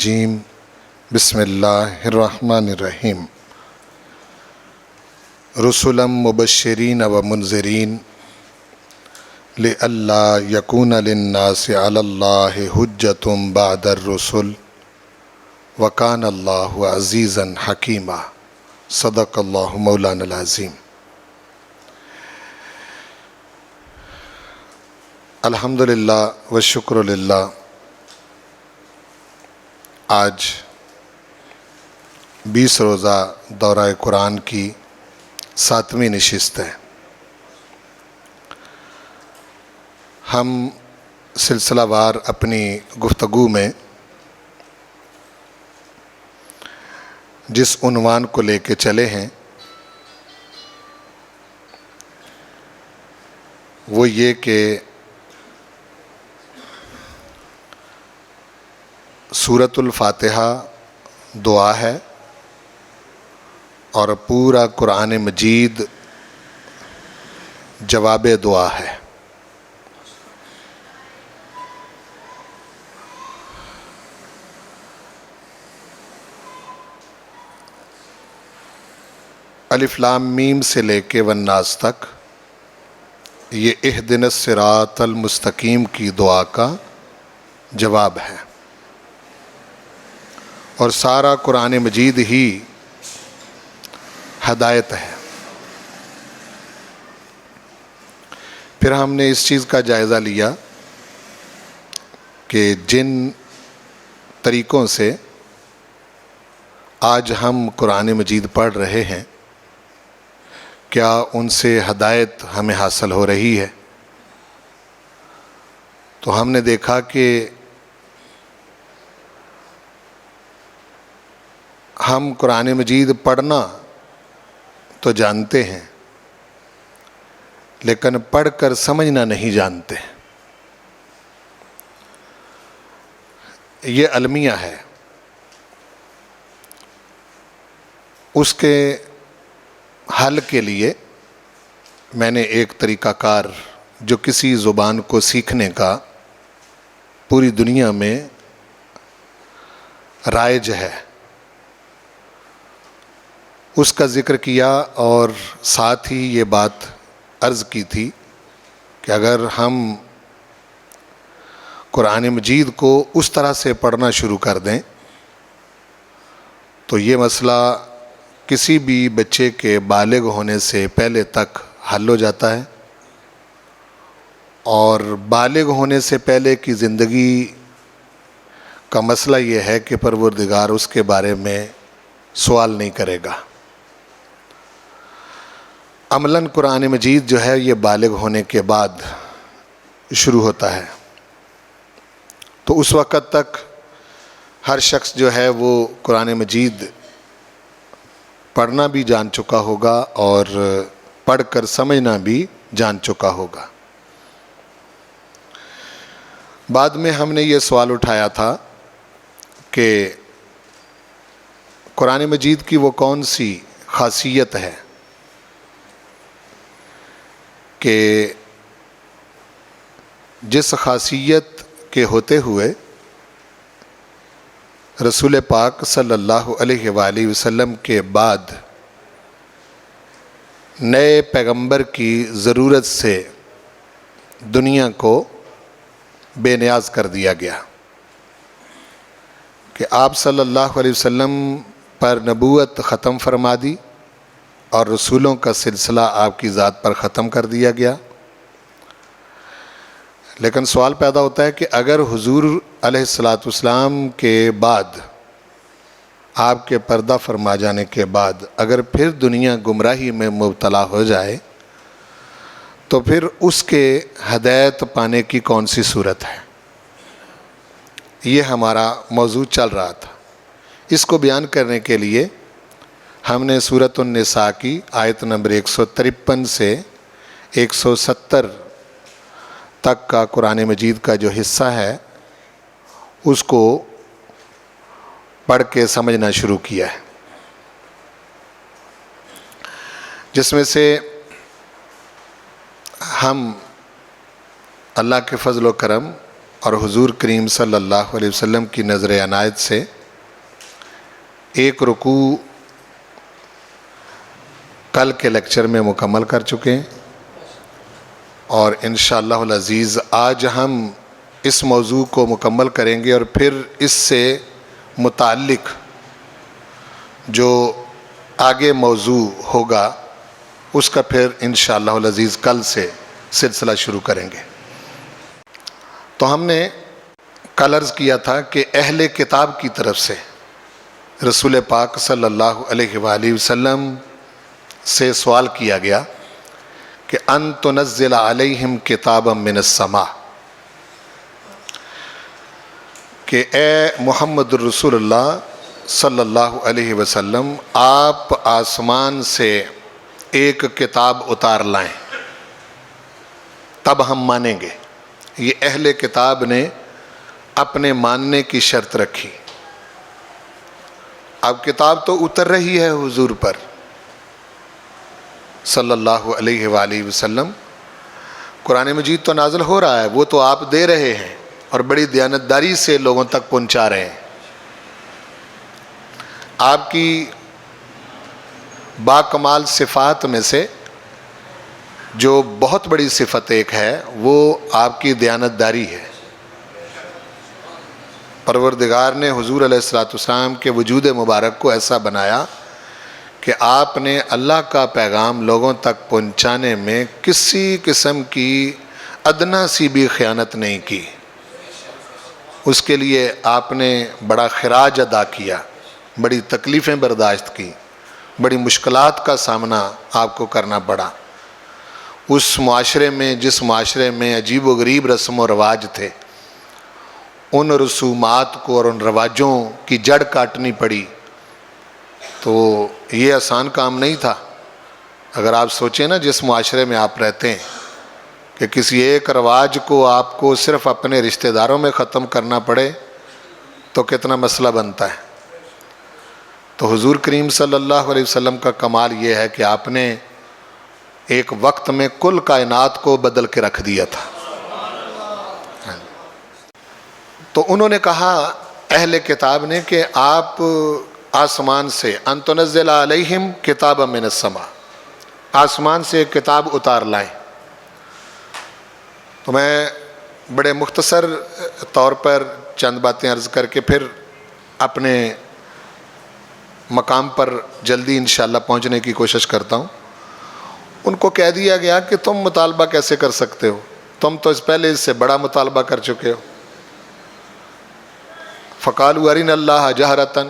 الرجیم بسم اللہ الرحمن الرحیم رسلا مبشرین و منذرین لئلا یکون للناس علی اللہ حجۃ بعد الرسل وکان اللہ عزیزا حکیما صدق اللہ مولانا العظیم۔ الحمدللہ والشکر للہ۔ آج 20 روزہ دورہ قرآن کی 7ویں نشست ہے۔ ہم سلسلہ وار اپنی گفتگو میں جس عنوان کو لے کے چلے ہیں وہ یہ کہ سورۃ الفاتحہ دعا ہے اور پورا قرآن مجید جواب دعا ہے۔ الف لام میم سے لے کے والناس تک یہ اہدنا الصراط المستقیم کی دعا کا جواب ہے، اور سارا قرآن مجید ہی ہدایت ہے۔ پھر ہم نے اس چیز کا جائزہ لیا کہ جن طریقوں سے آج ہم قرآن مجید پڑھ رہے ہیں کیا ان سے ہدایت ہمیں حاصل ہو رہی ہے؟ تو ہم نے دیکھا کہ ہم قرآن مجید پڑھنا تو جانتے ہیں لیکن پڑھ کر سمجھنا نہیں جانتے۔ یہ المیہ ہے۔ اس کے حل کے لیے میں نے ایک طریقہ کار جو کسی زبان کو سیکھنے کا پوری دنیا میں رائج ہے اس کا ذکر کیا، اور ساتھ ہی یہ بات عرض کی تھی کہ اگر ہم قرآن مجید کو اس طرح سے پڑھنا شروع کر دیں تو یہ مسئلہ کسی بھی بچے کے بالغ ہونے سے پہلے تک حل ہو جاتا ہے، اور بالغ ہونے سے پہلے کی زندگی کا مسئلہ یہ ہے کہ پروردگار اس کے بارے میں سوال نہیں کرے گا۔ عملاً قرآن مجید جو ہے یہ بالغ ہونے کے بعد شروع ہوتا ہے، تو اس وقت تک ہر شخص جو ہے وہ قرآن مجید پڑھنا بھی جان چکا ہوگا اور پڑھ کر سمجھنا بھی جان چکا ہوگا۔ بعد میں ہم نے یہ سوال اٹھایا تھا کہ قرآن مجید کی وہ کون سی خاصیت ہے کہ جس خاصیت کے ہوتے ہوئے رسول پاک صلی اللہ علیہ وآلہ وسلم کے بعد نئے پیغمبر کی ضرورت سے دنیا کو بے نیاز کر دیا گیا کہ آپ صلی اللہ علیہ وسلم پر نبوت ختم فرما دی اور رسولوں کا سلسلہ آپ کی ذات پر ختم کر دیا گیا۔ لیکن سوال پیدا ہوتا ہے کہ اگر حضور علیہ السلام کے بعد آپ کے پردہ فرما جانے کے بعد اگر پھر دنیا گمراہی میں مبتلا ہو جائے تو پھر اس کے ہدایت پانے کی کون سی صورت ہے؟ یہ ہمارا موضوع چل رہا تھا۔ اس کو بیان کرنے کے لیے ہم نے سورۃ النساء کی آیت نمبر 153 سے 170 تک کا قرآن مجید کا جو حصہ ہے اس کو پڑھ کے سمجھنا شروع کیا ہے، جس میں سے ہم اللہ کے فضل و کرم اور حضور کریم صلی اللہ علیہ وسلم کی نظر عنایت سے ایک رکوع کل کے لیکچر میں مکمل کر چکے ہیں، اور انشاءاللہ العزیز آج ہم اس موضوع کو مکمل کریں گے، اور پھر اس سے متعلق جو آگے موضوع ہوگا اس کا پھر انشاءاللہ العزیز کل سے سلسلہ شروع کریں گے۔ تو ہم نے کل عرض کیا تھا کہ اہل کتاب کی طرف سے رسول پاک صلی اللہ علیہ وآلہ وسلم سے سوال کیا گیا کہ ان تنزل علیہم کتابا من السماء، کہ اے محمد الرسول اللہ صلی اللہ علیہ وسلم آپ آسمان سے ایک کتاب اتار لائیں تب ہم مانیں گے۔ یہ اہل کتاب نے اپنے ماننے کی شرط رکھی۔ اب کتاب تو اتر رہی ہے حضور پر صلی اللہ علیہ وآلہ وسلم، قرآن مجید تو نازل ہو رہا ہے، وہ تو آپ دے رہے ہیں اور بڑی دیانتداری سے لوگوں تک پہنچا رہے ہیں۔ آپ کی باکمال صفات میں سے جو بہت بڑی صفت ایک ہے وہ آپ کی دیانتداری ہے۔ پروردگار نے حضور علیہ السلام کے وجود مبارک کو ایسا بنایا کہ آپ نے اللہ کا پیغام لوگوں تک پہنچانے میں کسی قسم کی ادنا سی بھی خیانت نہیں کی۔ اس کے لیے آپ نے بڑا خراج ادا کیا، بڑی تکلیفیں برداشت کی، بڑی مشکلات کا سامنا آپ کو کرنا پڑا۔ اس معاشرے میں جس معاشرے میں عجیب و غریب رسم و رواج تھے، ان رسومات کو اور ان رواجوں کی جڑ کاٹنی پڑی، تو یہ آسان کام نہیں تھا۔ اگر آپ سوچیں نا جس معاشرے میں آپ رہتے ہیں کہ کسی ایک رواج کو آپ کو صرف اپنے رشتہ داروں میں ختم کرنا پڑے تو کتنا مسئلہ بنتا ہے۔ تو حضور کریم صلی اللہ علیہ وسلم کا کمال یہ ہے کہ آپ نے ایک وقت میں کل کائنات کو بدل کے رکھ دیا تھا۔ تو انہوں نے کہا اہل کتاب نے کہ آپ آسمان سے ان تنزل علیہم کتابا من السماء، آسمان سے کتاب اتار لائیں۔ تو میں بڑے مختصر طور پر چند باتیں عرض کر کے پھر اپنے مقام پر جلدی انشاءاللہ پہنچنے کی کوشش کرتا ہوں۔ ان کو کہہ دیا گیا کہ تم مطالبہ کیسے کر سکتے ہو، تم تو اس پہلے اس سے بڑا مطالبہ کر چکے ہو۔ فقالوا ارنا اللہ جہرتاً،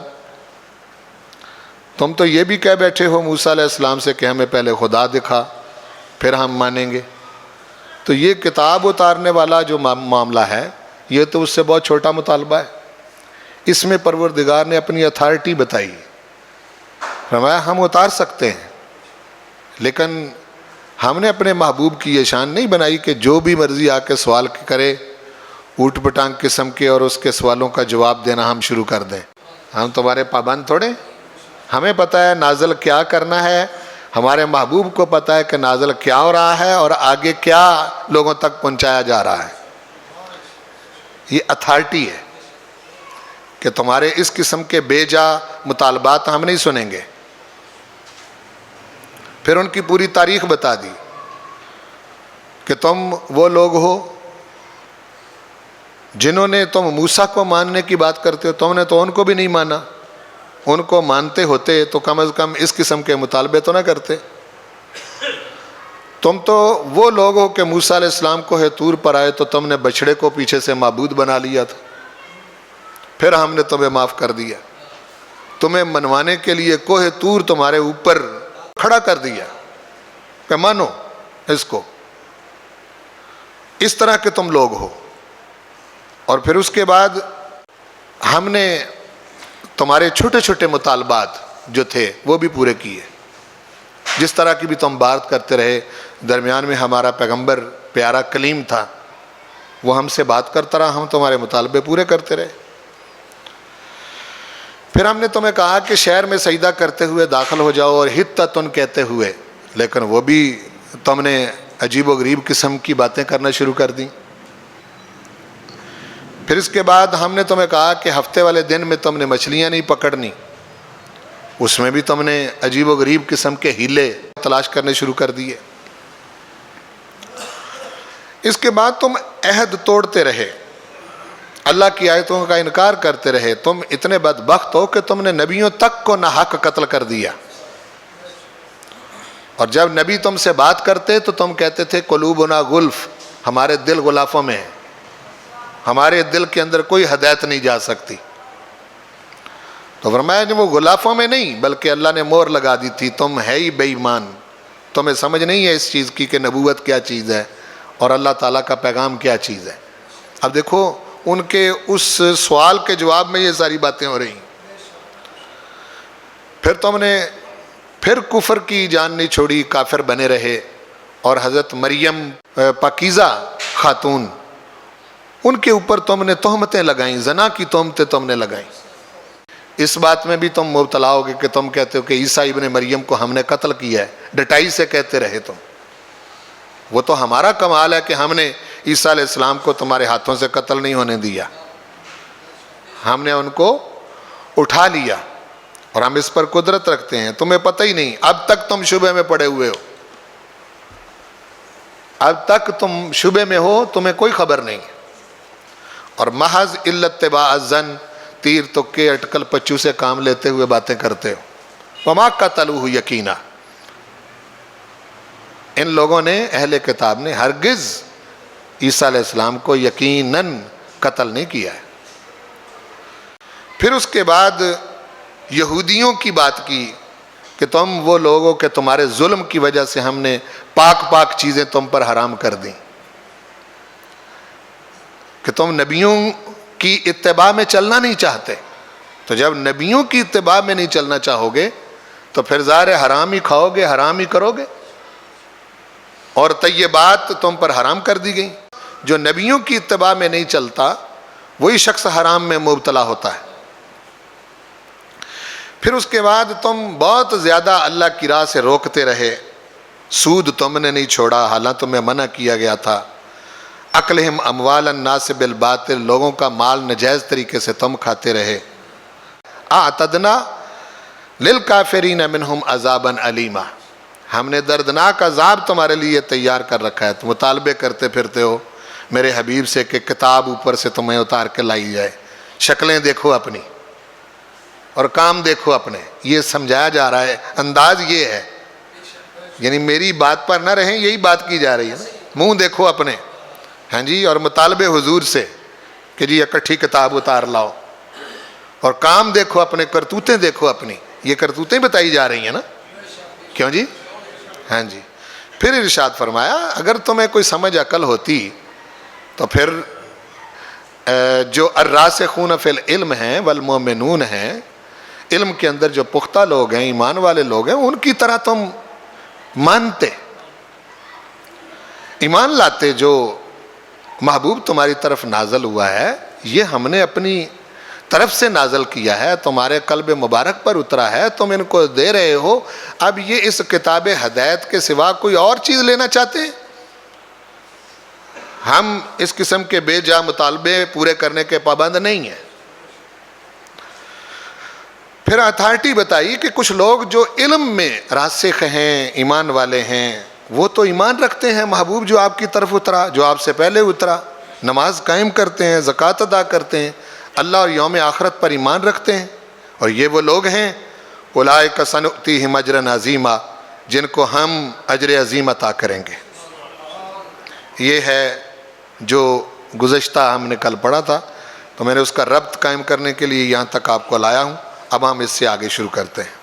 تم تو یہ بھی کہہ بیٹھے ہو موسیٰ علیہ السلام سے کہ ہمیں پہلے خدا دکھا پھر ہم مانیں گے۔ تو یہ کتاب اتارنے والا جو معاملہ ہے یہ تو اس سے بہت چھوٹا مطالبہ ہے۔ اس میں پروردگار نے اپنی اتھارٹی بتائی، فرمایا ہم اتار سکتے ہیں، لیکن ہم نے اپنے محبوب کی یہ شان نہیں بنائی کہ جو بھی مرضی آ کے سوال کرے اوٹ پٹانگ قسم کے اور اس کے سوالوں کا جواب دینا ہم شروع کر دیں۔ ہم تمہارے پابند تھوڑے، ہمیں پتہ ہے نازل کیا کرنا ہے، ہمارے محبوب کو پتہ ہے کہ نازل کیا ہو رہا ہے اور آگے کیا لوگوں تک پہنچایا جا رہا ہے۔ یہ اتھارٹی ہے کہ تمہارے اس قسم کے بے جا مطالبات ہم نہیں سنیں گے۔ پھر ان کی پوری تاریخ بتا دی کہ تم وہ لوگ ہو جنہوں نے تم موسیٰ کو ماننے کی بات کرتے ہو، تم نے تو ان کو بھی نہیں مانا، ان کو مانتے ہوتے تو کم از کم اس قسم کے مطالبے تو نہ کرتے۔ تم تو وہ لوگ ہو کہ موسیٰ علیہ السلام کوہ طور پر آئے تو تم نے بچھڑے کو پیچھے سے معبود بنا لیا تھا، پھر ہم نے تمہیں معاف کر دیا، تمہیں منوانے کے لیے کوہ طور تمہارے اوپر کھڑا کر دیا کہ مانو اس کو۔ اس طرح کے تم لوگ ہو۔ اور پھر اس کے بعد ہم نے تمہارے چھوٹے چھوٹے مطالبات جو تھے وہ بھی پورے کیے، جس طرح کی بھی تم بات کرتے رہے۔ درمیان میں ہمارا پیغمبر پیارا کلیم تھا، وہ ہم سے بات کرتا رہا، ہم تمہارے مطالبے پورے کرتے رہے۔ پھر ہم نے تمہیں کہا کہ شہر میں سجدہ کرتے ہوئے داخل ہو جاؤ اور حطۃ کہتے ہوئے، لیکن وہ بھی تم نے عجیب و غریب قسم کی باتیں کرنا شروع کر دیں۔ پھر اس کے بعد ہم نے تمہیں کہا کہ ہفتے والے دن میں تم نے مچھلیاں نہیں پکڑنی، اس میں بھی تم نے عجیب و غریب قسم کے ہیلے تلاش کرنے شروع کر دیے۔ اس کے بعد تم عہد توڑتے رہے، اللہ کی آیتوں کا انکار کرتے رہے، تم اتنے بدبخت ہو کہ تم نے نبیوں تک کو ناحق قتل کر دیا۔ اور جب نبی تم سے بات کرتے تو تم کہتے تھے قلوبنا غلف، ہمارے دل غلافوں میں ہیں، ہمارے دل کے اندر کوئی ہدایت نہیں جا سکتی۔ تو فرمایا کہ وہ غلافوں میں نہیں بلکہ اللہ نے مہر لگا دی تھی، تم ہے ہی بے ایمان، تمہیں سمجھ نہیں ہے اس چیز کی کہ نبوت کیا چیز ہے اور اللہ تعالیٰ کا پیغام کیا چیز ہے۔ اب دیکھو ان کے اس سوال کے جواب میں یہ ساری باتیں ہو رہی ہیں۔ پھر تم نے پھر کفر کی جان نہیں چھوڑی، کافر بنے رہے، اور حضرت مریم پاکیزہ خاتون، ان کے اوپر تم نے تہمتیں لگائیں، زنا کی تہمتیں تم نے لگائیں۔ اس بات میں بھی تم مبتلا ہوگے کہ تم کہتے ہو کہ عیسیٰ ابن مریم کو ہم نے قتل کیا ہے، ڈٹائی سے کہتے رہے تم۔ وہ تو ہمارا کمال ہے کہ ہم نے عیسیٰ علیہ السلام کو تمہارے ہاتھوں سے قتل نہیں ہونے دیا، ہم نے ان کو اٹھا لیا اور ہم اس پر قدرت رکھتے ہیں، تمہیں پتہ ہی نہیں، اب تک تم شبہ میں پڑے ہوئے ہو، اب تک تم شبہ میں ہو، تمہیں کوئی خبر نہیں۔ اور محض اتباع الظن، تیر تکے اٹکل پچو سے کام لیتے ہوئے باتیں کرتے ہو۔ وما قتلوہ یقینا، ان لوگوں نے، اہل کتاب نے ہرگز عیسیٰ علیہ السلام کو یقیناً قتل نہیں کیا ہے۔ پھر اس کے بعد یہودیوں کی بات کی کہ تم وہ لوگ ہو کہ تمہارے ظلم کی وجہ سے ہم نے پاک چیزیں تم پر حرام کر دیں، کہ تم نبیوں کی اتباع میں چلنا نہیں چاہتے، تو جب نبیوں کی اتباع میں نہیں چلنا چاہو گے تو پھر ظاہر حرام ہی کھاؤ گے، حرام ہی کرو گے، اور طیبات تم پر حرام کر دی گئی۔ جو نبیوں کی اتباع میں نہیں چلتا وہی شخص حرام میں مبتلا ہوتا ہے۔ پھر اس کے بعد تم بہت زیادہ اللہ کی راہ سے روکتے رہے، سود تم نے نہیں چھوڑا حالانکہ تمہیں منع کیا گیا تھا۔ اکلہم اموال الناس بالباطل، لوگوں کا مال نجائز طریقے سے تم کھاتے رہے۔ اعتدنا للکافرین منہم عذابا علیما، ہم نے دردناک عذاب تمہارے لیے تیار کر رکھا ہے۔ تم مطالبے کرتے پھرتے ہو میرے حبیب سے کہ کتاب اوپر سے تمہیں اتار کے لائی جائے، شکلیں دیکھو اپنی اور کام دیکھو اپنے، یہ سمجھایا جا رہا ہے، انداز یہ ہے، یعنی میری بات پر نہ رہیں، یہی بات کی جا رہی ہے نا، منہ دیکھو اپنے، ہاں جی، اور مطالبے حضور سے کہ جی اکٹھی کتاب اتار لاؤ، اور کام دیکھو اپنے، کرتوتیں دیکھو اپنی، یہ کرتوتیں بتائی جا رہی ہیں نا، کیوں جی؟ ہاں جی۔ پھر ارشاد فرمایا اگر تمہیں کوئی سمجھ عقل ہوتی تو پھر جو الراسخون فی العلم ہیں والمؤمنون ہیں، علم کے اندر جو پختہ لوگ ہیں، ایمان والے لوگ ہیں، ان کی طرح تم مانتے، ایمان لاتے، جو محبوب تمہاری طرف نازل ہوا ہے یہ ہم نے اپنی طرف سے نازل کیا ہے، تمہارے قلب مبارک پر اترا ہے، تم ان کو دے رہے ہو، اب یہ اس کتاب ہدایت کے سوا کوئی اور چیز لینا چاہتے ہیں؟ ہم اس قسم کے بے جا مطالبے پورے کرنے کے پابند نہیں ہیں۔ پھر اتھارٹی بتائی کہ کچھ لوگ جو علم میں راسخ ہیں، ایمان والے ہیں، وہ تو ایمان رکھتے ہیں محبوب جو آپ کی طرف اترا، جو آپ سے پہلے اترا، نماز قائم کرتے ہیں، زکوٰۃ ادا کرتے ہیں، اللہ اور یوم آخرت پر ایمان رکھتے ہیں، اور یہ وہ لوگ ہیں اولئک سنؤتیہم اجرا عظیما، جن کو ہم اجر عظیم عطا کریں گے۔ یہ ہے جو گزشتہ ہم نے کل پڑھا تھا، تو میں نے اس کا ربط قائم کرنے کے لیے یہاں تک آپ کو لایا ہوں، اب ہم اس سے آگے شروع کرتے ہیں۔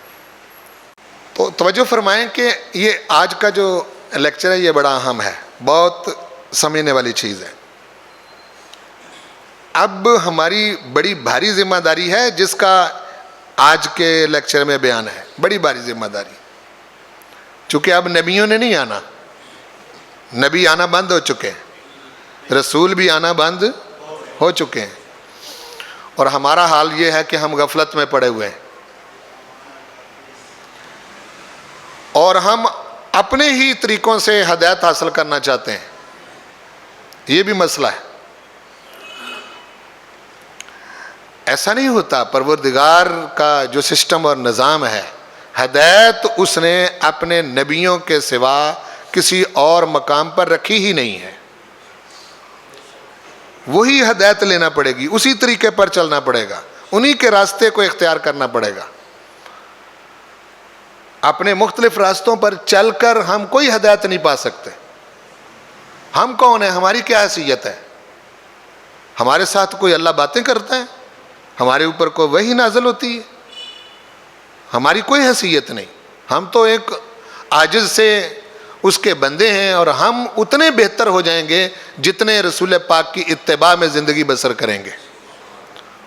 تو توجہ فرمائیں کہ یہ آج کا جو لیکچر ہے یہ بڑا اہم ہے، بہت سمجھنے والی چیز ہے۔ اب ہماری بڑی بھاری ذمہ داری ہے جس کا آج کے لیکچر میں بیان ہے، بڑی بھاری ذمہ داری، چونکہ اب نبیوں نے نہیں آنا، نبی آنا بند ہو چکے ہیں، رسول بھی آنا بند ہو چکے ہیں، اور ہمارا حال یہ ہے کہ ہم غفلت میں پڑے ہوئے ہیں، اور ہم اپنے ہی طریقوں سے ہدایت حاصل کرنا چاہتے ہیں، یہ بھی مسئلہ ہے۔ ایسا نہیں ہوتا. پروردگار کا جو سسٹم اور نظام ہے، ہدایت اس نے اپنے نبیوں کے سوا کسی اور مقام پر رکھی ہی نہیں ہے. وہی ہدایت لینا پڑے گی، اسی طریقے پر چلنا پڑے گا، انہی کے راستے کو اختیار کرنا پڑے گا. اپنے مختلف راستوں پر چل کر ہم کوئی ہدایت نہیں پا سکتے. ہم کون ہیں؟ ہماری کیا حیثیت ہے؟ ہمارے ساتھ کوئی اللہ باتیں کرتا ہے؟ ہمارے اوپر کوئی وحی نازل ہوتی ہے؟ ہماری کوئی حیثیت نہیں. ہم تو ایک عاجز سے اس کے بندے ہیں، اور ہم اتنے بہتر ہو جائیں گے جتنے رسول پاک کی اتباع میں زندگی بسر کریں گے.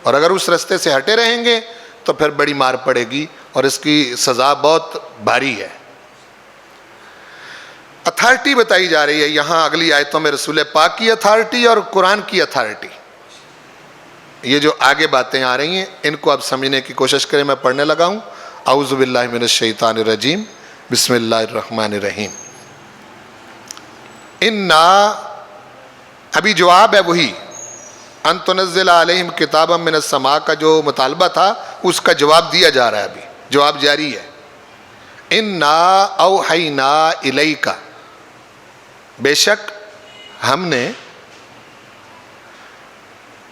اور اگر اس رستے سے ہٹے رہیں گے تو پھر بڑی مار پڑے گی، اور اس کی سزا بہت بھاری ہے. اتھارٹی بتائی جا رہی ہے یہاں اگلی آیتوں میں، رسول پاک کی اتھارٹی اور قرآن کی اتھارٹی. یہ جو آگے باتیں آ رہی ہیں ان کو اب سمجھنے کی کوشش کریں. میں پڑھنے لگا ہوں. اعوذ باللہ من الشیطان الرجیم، بسم اللہ الرحمن الرحیم. انا، ابھی جواب ہے وہی ان تنزل علیہم کتابا من السماء کا جو مطالبہ تھا اس کا جواب دیا جا رہا ہے. ابھی جواب جاری ہے. انا اوحینا الیک، بے شک ہم نے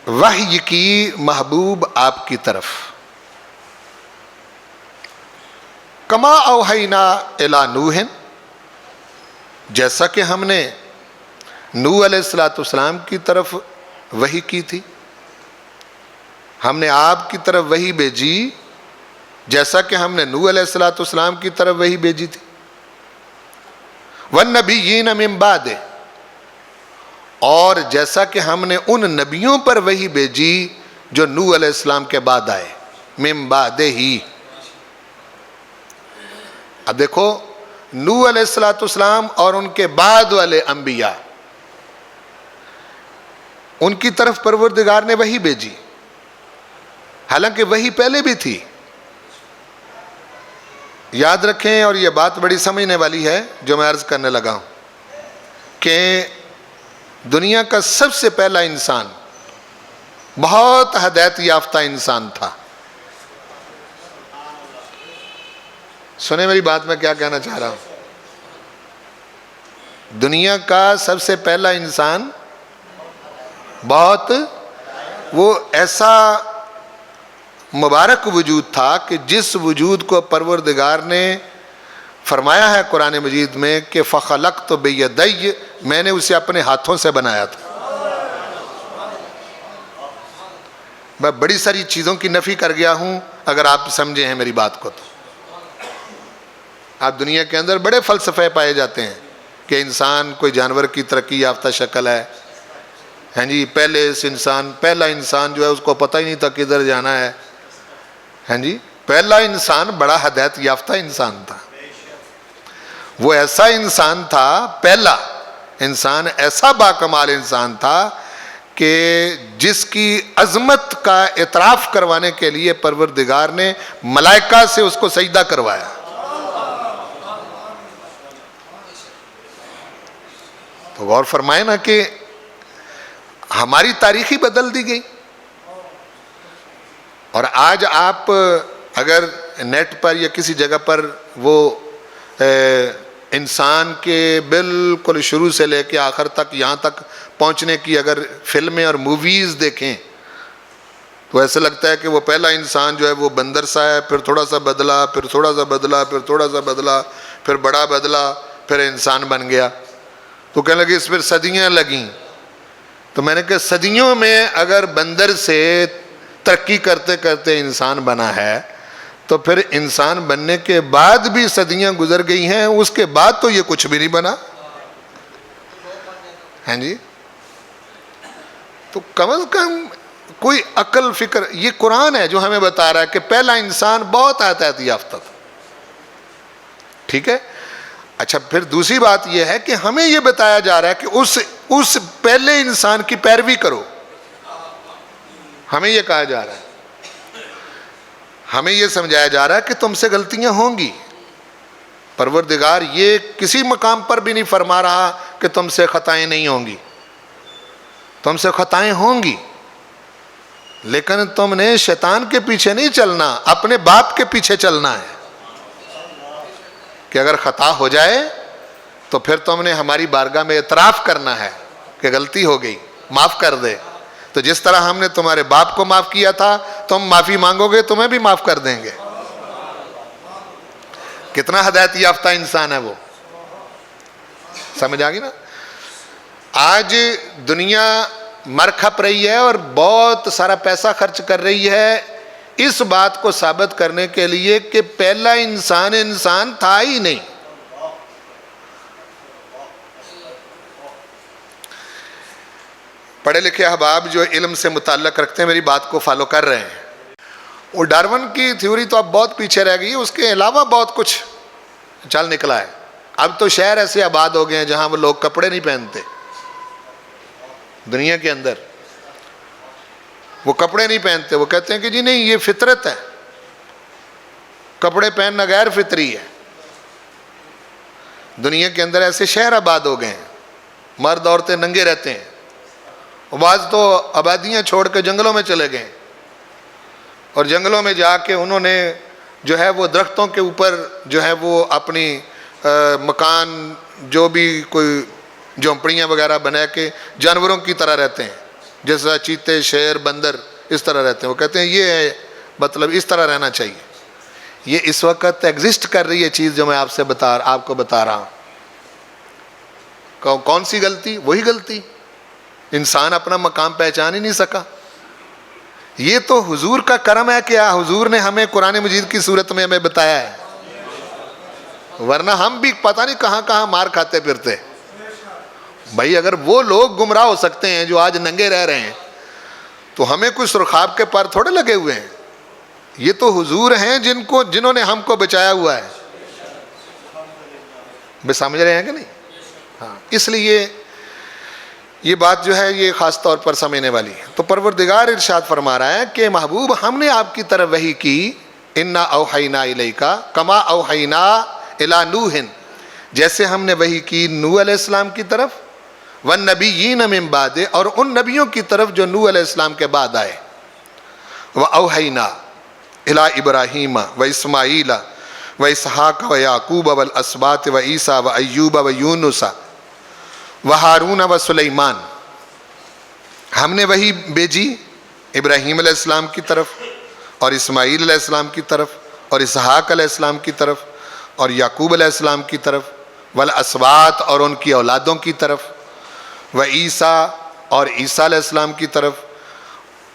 وحی کی محبوب آپ کی طرف. کما اوحینا الی نوح، جیسا کہ ہم نے نوح علیہ السلام کی طرف وحی کی تھی. ہم نے آپ کی طرف وحی بھیجی جیسا کہ ہم نے نوح علیہ السلام کی طرف وحی بھیجی تھی. والنبیین من بعد، اور جیسا کہ ہم نے ان نبیوں پر وحی بھیجی جو نوح علیہ السلام کے بعد آئے. من بعد ہی. اب دیکھو نوح علیہ السلام اور ان کے بعد والے انبیاء، ان کی طرف پروردگار نے وحی بھیجی، حالانکہ وحی پہلے بھی تھی. یاد رکھیں، اور یہ بات بڑی سمجھنے والی ہے جو میں عرض کرنے لگا ہوں، کہ دنیا کا سب سے پہلا انسان بہت ہدایت یافتہ انسان تھا. سنیں میری بات، میں کیا کہنا چاہ رہا ہوں. دنیا کا سب سے پہلا انسان بہت وہ ایسا مبارک وجود تھا کہ جس وجود کو پروردگار نے فرمایا ہے قرآن مجید میں کہ فَخَلَقْتُ بِيَدَيَّ، میں نے اسے اپنے ہاتھوں سے بنایا تھا. میں بڑی ساری چیزوں کی نفی کر گیا ہوں، اگر آپ سمجھے ہیں میری بات کو. تو آپ دنیا کے اندر بڑے فلسفے پائے جاتے ہیں کہ انسان کوئی جانور کی ترقی یافتہ شکل ہے. ہاں جی، پہلا انسان جو ہے اس کو پتہ ہی نہیں تھا کدھر جانا ہے. ہاں جی، پہلا انسان بڑا ہدایت یافتہ انسان تھا. وہ ایسا انسان تھا، پہلا انسان ایسا باکمال انسان تھا کہ جس کی عظمت کا اعتراف کروانے کے لیے پروردگار نے ملائکہ سے اس کو سجدہ کروایا. تو غور فرمائے نا کہ ہماری تاریخ ہی بدل دی گئی. اور آج آپ اگر نیٹ پر یا کسی جگہ پر وہ انسان کے بالکل شروع سے لے کے آخر تک یہاں تک پہنچنے کی اگر فلمیں اور موویز دیکھیں تو ایسا لگتا ہے کہ وہ پہلا انسان جو ہے وہ بندر سا ہے، پھر تھوڑا سا بدلا، پھر تھوڑا سا بدلا، پھر تھوڑا سا بدلا، پھر بڑا بدلا، پھر انسان بن گیا. تو کہنے لگے اس پھر صدیاں لگیں. تو میں نے کہا صدیوں میں اگر بندر سے ترقی کرتے کرتے انسان بنا ہے تو پھر انسان بننے کے بعد بھی صدیاں گزر گئی ہیں، اس کے بعد تو یہ کچھ بھی نہیں بنا. ہاں جی، تو کم از کم کوئی عقل فکر. یہ قرآن ہے جو ہمیں بتا رہا ہے کہ پہلا انسان بہت ہدایت یافتہ تھا. ٹھیک ہے. اچھا، پھر دوسری بات یہ ہے کہ ہمیں یہ بتایا جا رہا ہے کہ اس پہلے انسان کی پیروی کرو. ہمیں یہ کہا جا رہا ہے، ہمیں یہ سمجھایا جا رہا ہے کہ تم سے غلطیاں ہوں گی. پروردگار یہ کسی مقام پر بھی نہیں فرما رہا کہ تم سے خطائیں نہیں ہوں گی. تم سے خطائیں ہوں گی، لیکن تم نے شیطان کے پیچھے نہیں چلنا، اپنے باپ کے پیچھے چلنا ہے کہ اگر خطا ہو جائے تو پھر تم نے ہماری بارگاہ میں اعتراف کرنا ہے کہ غلطی ہو گئی، معاف کر دے۔ تو جس طرح ہم نے تمہارے باپ کو معاف کیا تھا، تم معافی مانگو گے تمہیں بھی معاف کر دیں گے۔ کتنا ہدایت یافتہ انسان ہے وہ، سمجھ آ گئی نا؟ آج دنیا مر کھپ رہی ہے اور بہت سارا پیسہ خرچ کر رہی ہے اس بات کو ثابت کرنے کے لیے کہ پہلا انسان تھا ہی نہیں۔ پڑھے لکھے احباب جو علم سے متعلق رکھتے ہیں میری بات کو فالو کر رہے ہیں۔ وہ ڈارون کی تھیوری تو اب بہت پیچھے رہ گئی، اس کے علاوہ بہت کچھ چل نکلا ہے۔ اب تو شہر ایسے آباد ہو گئے ہیں جہاں وہ لوگ کپڑے نہیں پہنتے، دنیا کے اندر وہ کپڑے نہیں پہنتے، وہ کہتے ہیں کہ جی نہیں یہ فطرت ہے، کپڑے پہننا غیر فطری ہے۔ دنیا کے اندر ایسے شہر آباد ہو گئے ہیں، مرد عورتیں ننگے رہتے ہیں، بعض تو آبادیاں چھوڑ کے جنگلوں میں چلے گئے اور جنگلوں میں جا کے انہوں نے جو ہے وہ درختوں کے اوپر جو ہے وہ اپنی مکان جو بھی کوئی جھونپڑیاں وغیرہ بنا کے جانوروں کی طرح رہتے ہیں، جیسا چیتے، شیر، بندر اس طرح رہتے ہیں۔ وہ کہتے ہیں یہ ہے مطلب اس طرح رہنا چاہیے۔ یہ اس وقت ایگزسٹ کر رہی ہے چیز جو میں آپ کو بتا رہا ہوں۔ کون سی غلطی؟ وہی غلطی، انسان اپنا مقام پہچان ہی نہیں سکا۔ یہ تو حضور کا کرم ہے کہ حضور نے ہمیں قرآن مجید کی صورت میں ہمیں بتایا ہے، ورنہ ہم بھی پتہ نہیں کہاں کہاں مار کھاتے پھرتے۔ بھائی اگر وہ لوگ گمراہ ہو سکتے ہیں جو آج ننگے رہ رہے ہیں تو ہمیں کوئی سرخاب کے پر تھوڑے لگے ہوئے ہیں۔ یہ تو حضور ہیں جنہوں نے ہم کو بچایا ہوا ہے۔ بے سمجھ رہے ہیں کہ نہیں؟ ہاں، اس لیے یہ بات جو ہے یہ خاص طور پر سمجھنے والی ہے۔ تو پروردگار ارشاد فرما رہا ہے کہ محبوب ہم نے آپ کی طرف وحی کی، انا اوحینا الیک کما اوحینا الی نوح، جیسے ہم نے وحی کی نوح علیہ السلام کی طرف، والنبیین من بعد، اور ان نبیوں کی طرف جو نوح علیہ السلام کے بعد آئے، واوحینا الی ابراہیم واسماعیل واسحاق ویعقوب والاسباط وعیسیٰ وایوب ویونس وہارون وسلیمان۔ ہم نے وہی بھیجی ابراہیم علیہ السلام کی طرف اور اسماعیل علیہ السلام کی طرف اور اسحاق علیہ السلام کی طرف اور یعقوب علیہ السلام کی طرف، والاسباط اور ان کی اولادوں کی طرف، وعیسیٰ اور عیسیٰ علیہ السلام کی طرف،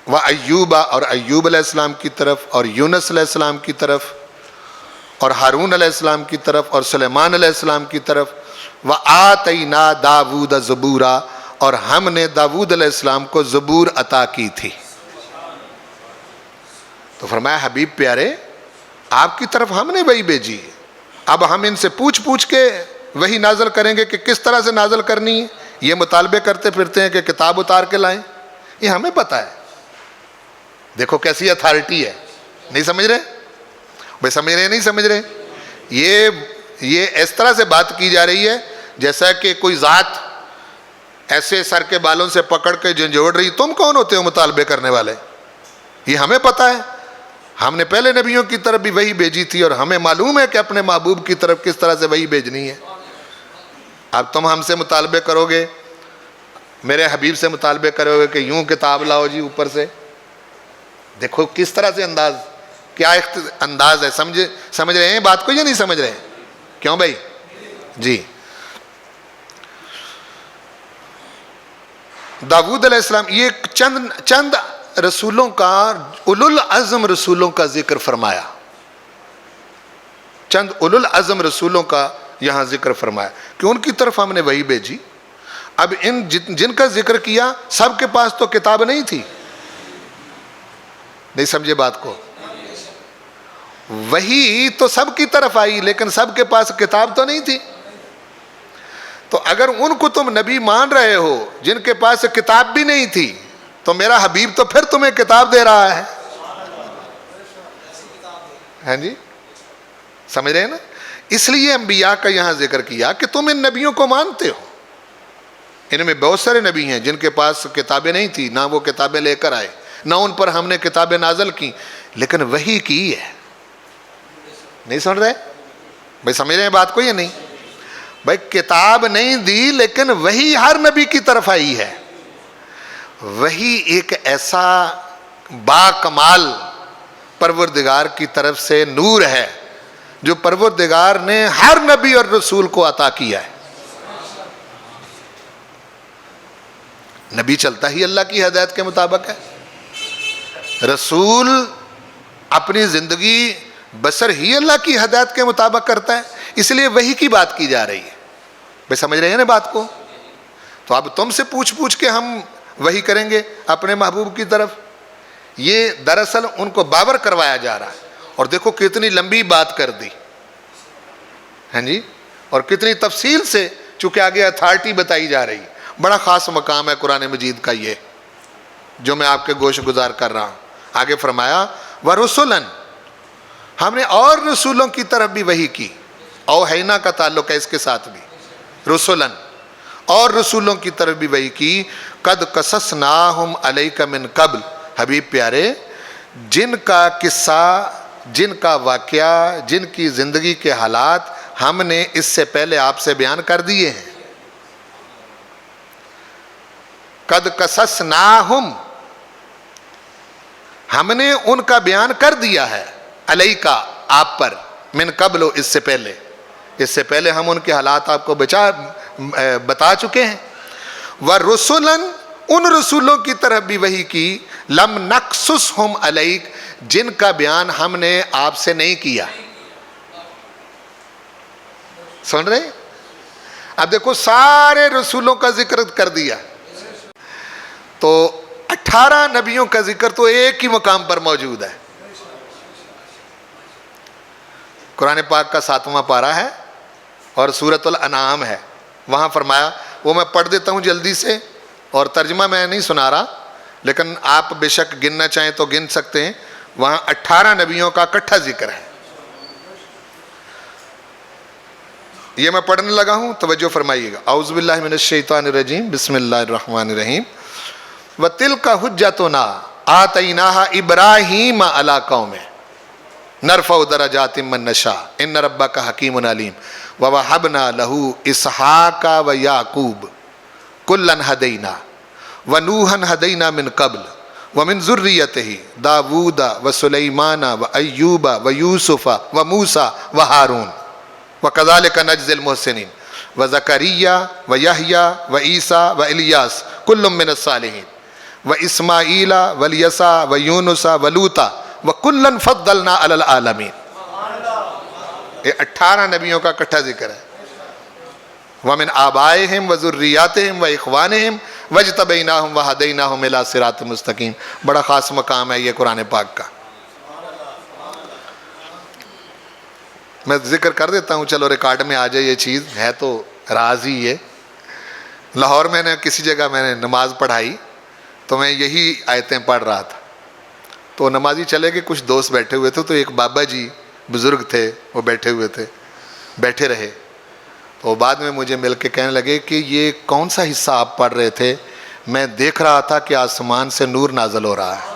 وایوب اور ایوب علیہ السلام کی طرف اور یونس علیہ السلام کی طرف اور ہارون علیہ السلام کی طرف اور سلیمان علیہ السلام کی طرف، وآتینا داود زبورا، اور ہم نے داود علیہ السلام کو زبور عطا کی تھی۔ تو فرمایا حبیب پیارے آپ کی طرف ہم نے وہی بھیجی، اب ہم ان سے پوچھ کے وہی نازل کریں گے کہ کس طرح سے نازل کرنی ہے۔ یہ مطالبے کرتے پھرتے ہیں کہ کتاب اتار کے لائیں، یہ ہمیں پتہ ہے۔ دیکھو کیسی اتھارٹی ہے، نہیں سمجھ رہے بھائی؟ سمجھ رہے نہیں سمجھ رہے؟ یہ اس طرح سے بات کی جا رہی ہے جیسا کہ کوئی ذات ایسے سر کے بالوں سے پکڑ کے جھنجھوڑ رہی، تم کون ہوتے ہو مطالبے کرنے والے؟ یہ ہمیں پتہ ہے، ہم نے پہلے نبیوں کی طرف بھی وہی بھیجی تھی اور ہمیں معلوم ہے کہ اپنے محبوب کی طرف کس طرح سے وہی بھیجنی ہے۔ اب تم ہم سے مطالبے کرو گے، میرے حبیب سے مطالبے کرو گے کہ یوں کتاب لاؤ جی اوپر سے۔ دیکھو کس طرح سے انداز، کیا انداز ہے، سمجھ رہے ہیں بات کو یا نہیں سمجھ رہے ہیں؟ کیوں بھائی؟ جی داود علیہ السلام، یہ چند رسولوں کا، اولو العزم رسولوں کا ذکر فرمایا، چند اولو العزم رسولوں کا یہاں ذکر فرمایا کہ ان کی طرف ہم نے وہی بھیجی۔ اب ان جن کا ذکر کیا سب کے پاس تو کتاب نہیں تھی، نہیں سمجھے بات کو؟ وہی تو سب کی طرف آئی لیکن سب کے پاس کتاب تو نہیں تھی۔ تو اگر ان کو تم نبی مان رہے ہو جن کے پاس کتاب بھی نہیں تھی، تو میرا حبیب تو پھر تمہیں کتاب دے رہا ہے۔ ہاں جی سمجھ رہے ہیں نا؟ اس لیے انبیاء کا یہاں ذکر کیا کہ تم ان نبیوں کو مانتے ہو۔ ان میں بہت سارے نبی ہیں جن کے پاس کتابیں نہیں تھی، نہ وہ کتابیں لے کر آئے، نہ ان پر ہم نے کتابیں نازل کی، لیکن وحی کی ہے۔ نہیں سن رہے بھائی؟ سمجھ رہے ہیں بات کو یا نہیں؟ بھائی کتاب نہیں دی لیکن وحی ہر نبی کی طرف آئی ہے۔ وحی ایک ایسا با کمال پروردگار کی طرف سے نور ہے جو پروردگار نے ہر نبی اور رسول کو عطا کیا ہے۔ نبی چلتا ہی اللہ کی ہدایت کے مطابق ہے، رسول اپنی زندگی بسر ہی اللہ کی ہدایت کے مطابق کرتا ہے، اس لیے وحی کی بات کی جا رہی ہے۔ بھائی سمجھ رہے ہیں نا بات کو؟ تو اب تم سے پوچھ کے ہم وحی کریں گے اپنے محبوب کی طرف، یہ دراصل ان کو باور کروایا جا رہا ہے۔ اور دیکھو کتنی لمبی بات کر دی، ہاں جی، اور کتنی تفصیل سے، چونکہ آگے اتھارٹی بتائی جا رہی ہے۔ بڑا خاص مقام ہے قرآن مجید کا یہ، جو میں آپ کے گوش گزار کر رہا ہوں۔ آگے فرمایا وَرُسُلًا، ہم نے اور رسولوں کی طرف بھی وحی کی، اوحینا کا تعلق ہے اس کے ساتھ بھی، رسولن، اور رسولوں کی طرف بھی وحی کی، قد قصصناہم علیک من قبل، حبیب پیارے جن کا قصہ، جن کا واقعہ، جن کی زندگی کے حالات ہم نے اس سے پہلے آپ سے بیان کر دیے ہیں۔ قد قصصناہم، ہم نے ان کا بیان کر دیا ہے، علیکا آپ پر، من قبل اس سے پہلے، اس سے پہلے ہم ان کے حالات آپ کو بتا چکے ہیں۔ وَرُسُلًا، ان رسولوں کی طرف بھی وحی کی، لم نقصصہم علیک، جن کا بیان ہم نے آپ سے نہیں کیا۔ سن رہے؟ اب دیکھو سارے رسولوں کا ذکر کر دیا تو 18 نبیوں کا ذکر تو ایک ہی مقام پر موجود ہے۔ قرآن پاک کا 7واں پارہ ہے اور سورۃ الانعام ہے، وہاں فرمایا، وہ میں پڑھ دیتا ہوں جلدی سے، اور ترجمہ میں نہیں سنا رہا، لیکن آپ بے شک گننا چاہیں تو گن سکتے ہیں۔ وہاں 18 نبیوں کا اکٹھا ذکر ہے۔ یہ میں پڑھنے لگا ہوں، توجہ فرمائیے گا۔ اعوذ باللہ من الشیطان الرجیم، بسم اللہ الرحمن الرحیم۔ وَتِلْكَ حُجَّتُنَا آتَيْنَاهَا إِبْرَاهِيمَ عَلَىٰ قَوْمِهِ نَرْفَعُ دَرَجَاتٍ مَّن نَّشَاءُ إِنَّ رَبَّكَ حَكِيمٌ عَلِيمٌ وَوَهَبْنَا لَهُ إِسْحَاقَ وَيَعْقُوبَ كُلًّا هَدَيْنَا وَنُوحًا هَدَيْنَا مِن قَبْلُ وَمِن ذُرِّيَّتِهِ دَاوُودَ وَسُلَيْمَانَ وَأَيُّوبَ وَيُوسُفَ وَمُوسَىٰ وَهَارُونَ وَكَذَٰلِكَ نَجْزِي الْمُحْسِنِينَ وَزَكَرِيَّا وَيَحْيَىٰ وَعِيسَىٰ وَإِلْيَاسَ كُلٌّ مِّنَ الصَّالِحِينَ وَإِسْمَاعِيلَ وَالْيَسَعَ وَيُونُسَ وَلُوطًا وَكُلًّا فَضَّلْنَا عَلَى الْعَالَمِينَ۔ یہ 18 نبیوں کا اکٹھا ذکر ہے۔ وَمِنْ آبَائِهِمْ وَذُرِّيَّاتِهِمْ وَإِخْوَانِهِمْ وَاجْتَبَيْنَاهُمْ وَهَدَيْنَاهُمْ إِلَىٰ صِرَاطٍ مُسْتَقِيمٍ۔ بڑا خاص مقام ہے یہ قرآن پاک کا۔ میں ذکر کر دیتا ہوں، چلو ریکارڈ میں آ جائے یہ چیز، ہے تو راز ہی یہ۔ لاہور میں نے کسی جگہ میں نے نماز پڑھائی تو میں یہی آیتیں پڑھ رہا تھا، تو نمازی چلے گئے، کچھ دوست بیٹھے ہوئے تھے، تو ایک بابا جی بزرگ تھے، وہ بیٹھے ہوئے تھے، بیٹھے رہے، تو بعد میں مجھے مل کے کہنے لگے کہ یہ کون سا حصہ آپ پڑھ رہے تھے؟ میں دیکھ رہا تھا کہ آسمان سے نور نازل ہو رہا ہے۔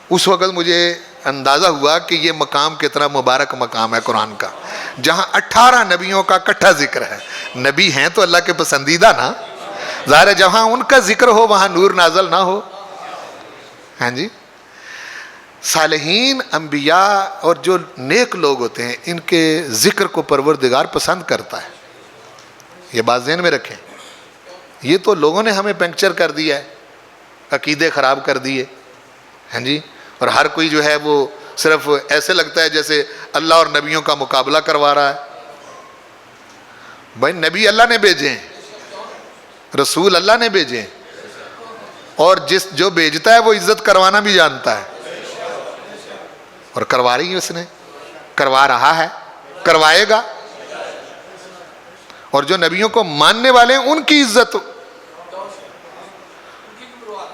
اس وقت مجھے اندازہ ہوا کہ یہ مقام کتنا مبارک مقام ہے قرآن کا، جہاں 18 نبیوں کا اکٹھا ذکر ہے۔ نبی ہیں تو اللہ کے پسندیدہ نا، ظاہر ہے جہاں ان کا ذکر ہو وہاں نور نازل نہ ہو۔ ہاں جی، صالحین، انبیاء اور جو نیک لوگ ہوتے ہیں، ان کے ذکر کو پروردگار پسند کرتا ہے، یہ بات ذہن میں رکھیں۔ یہ تو لوگوں نے ہمیں پنکچر کر دیا ہے، عقیدے خراب کر دیے، ہاں جی، اور ہر کوئی جو ہے وہ صرف ایسے لگتا ہے جیسے اللہ اور نبیوں کا مقابلہ کروا رہا ہے۔ بھائی نبی اللہ نے بھیجے ہیں، رسول اللہ نے بھیجے ہیں، اور جو بھیجتا ہے وہ عزت کروانا بھی جانتا ہے، اور کروا رہی ہے، اس نے کروا رہا ہے، کروائے گا۔ اور جو نبیوں کو ماننے والے ہیں ان کی عزت،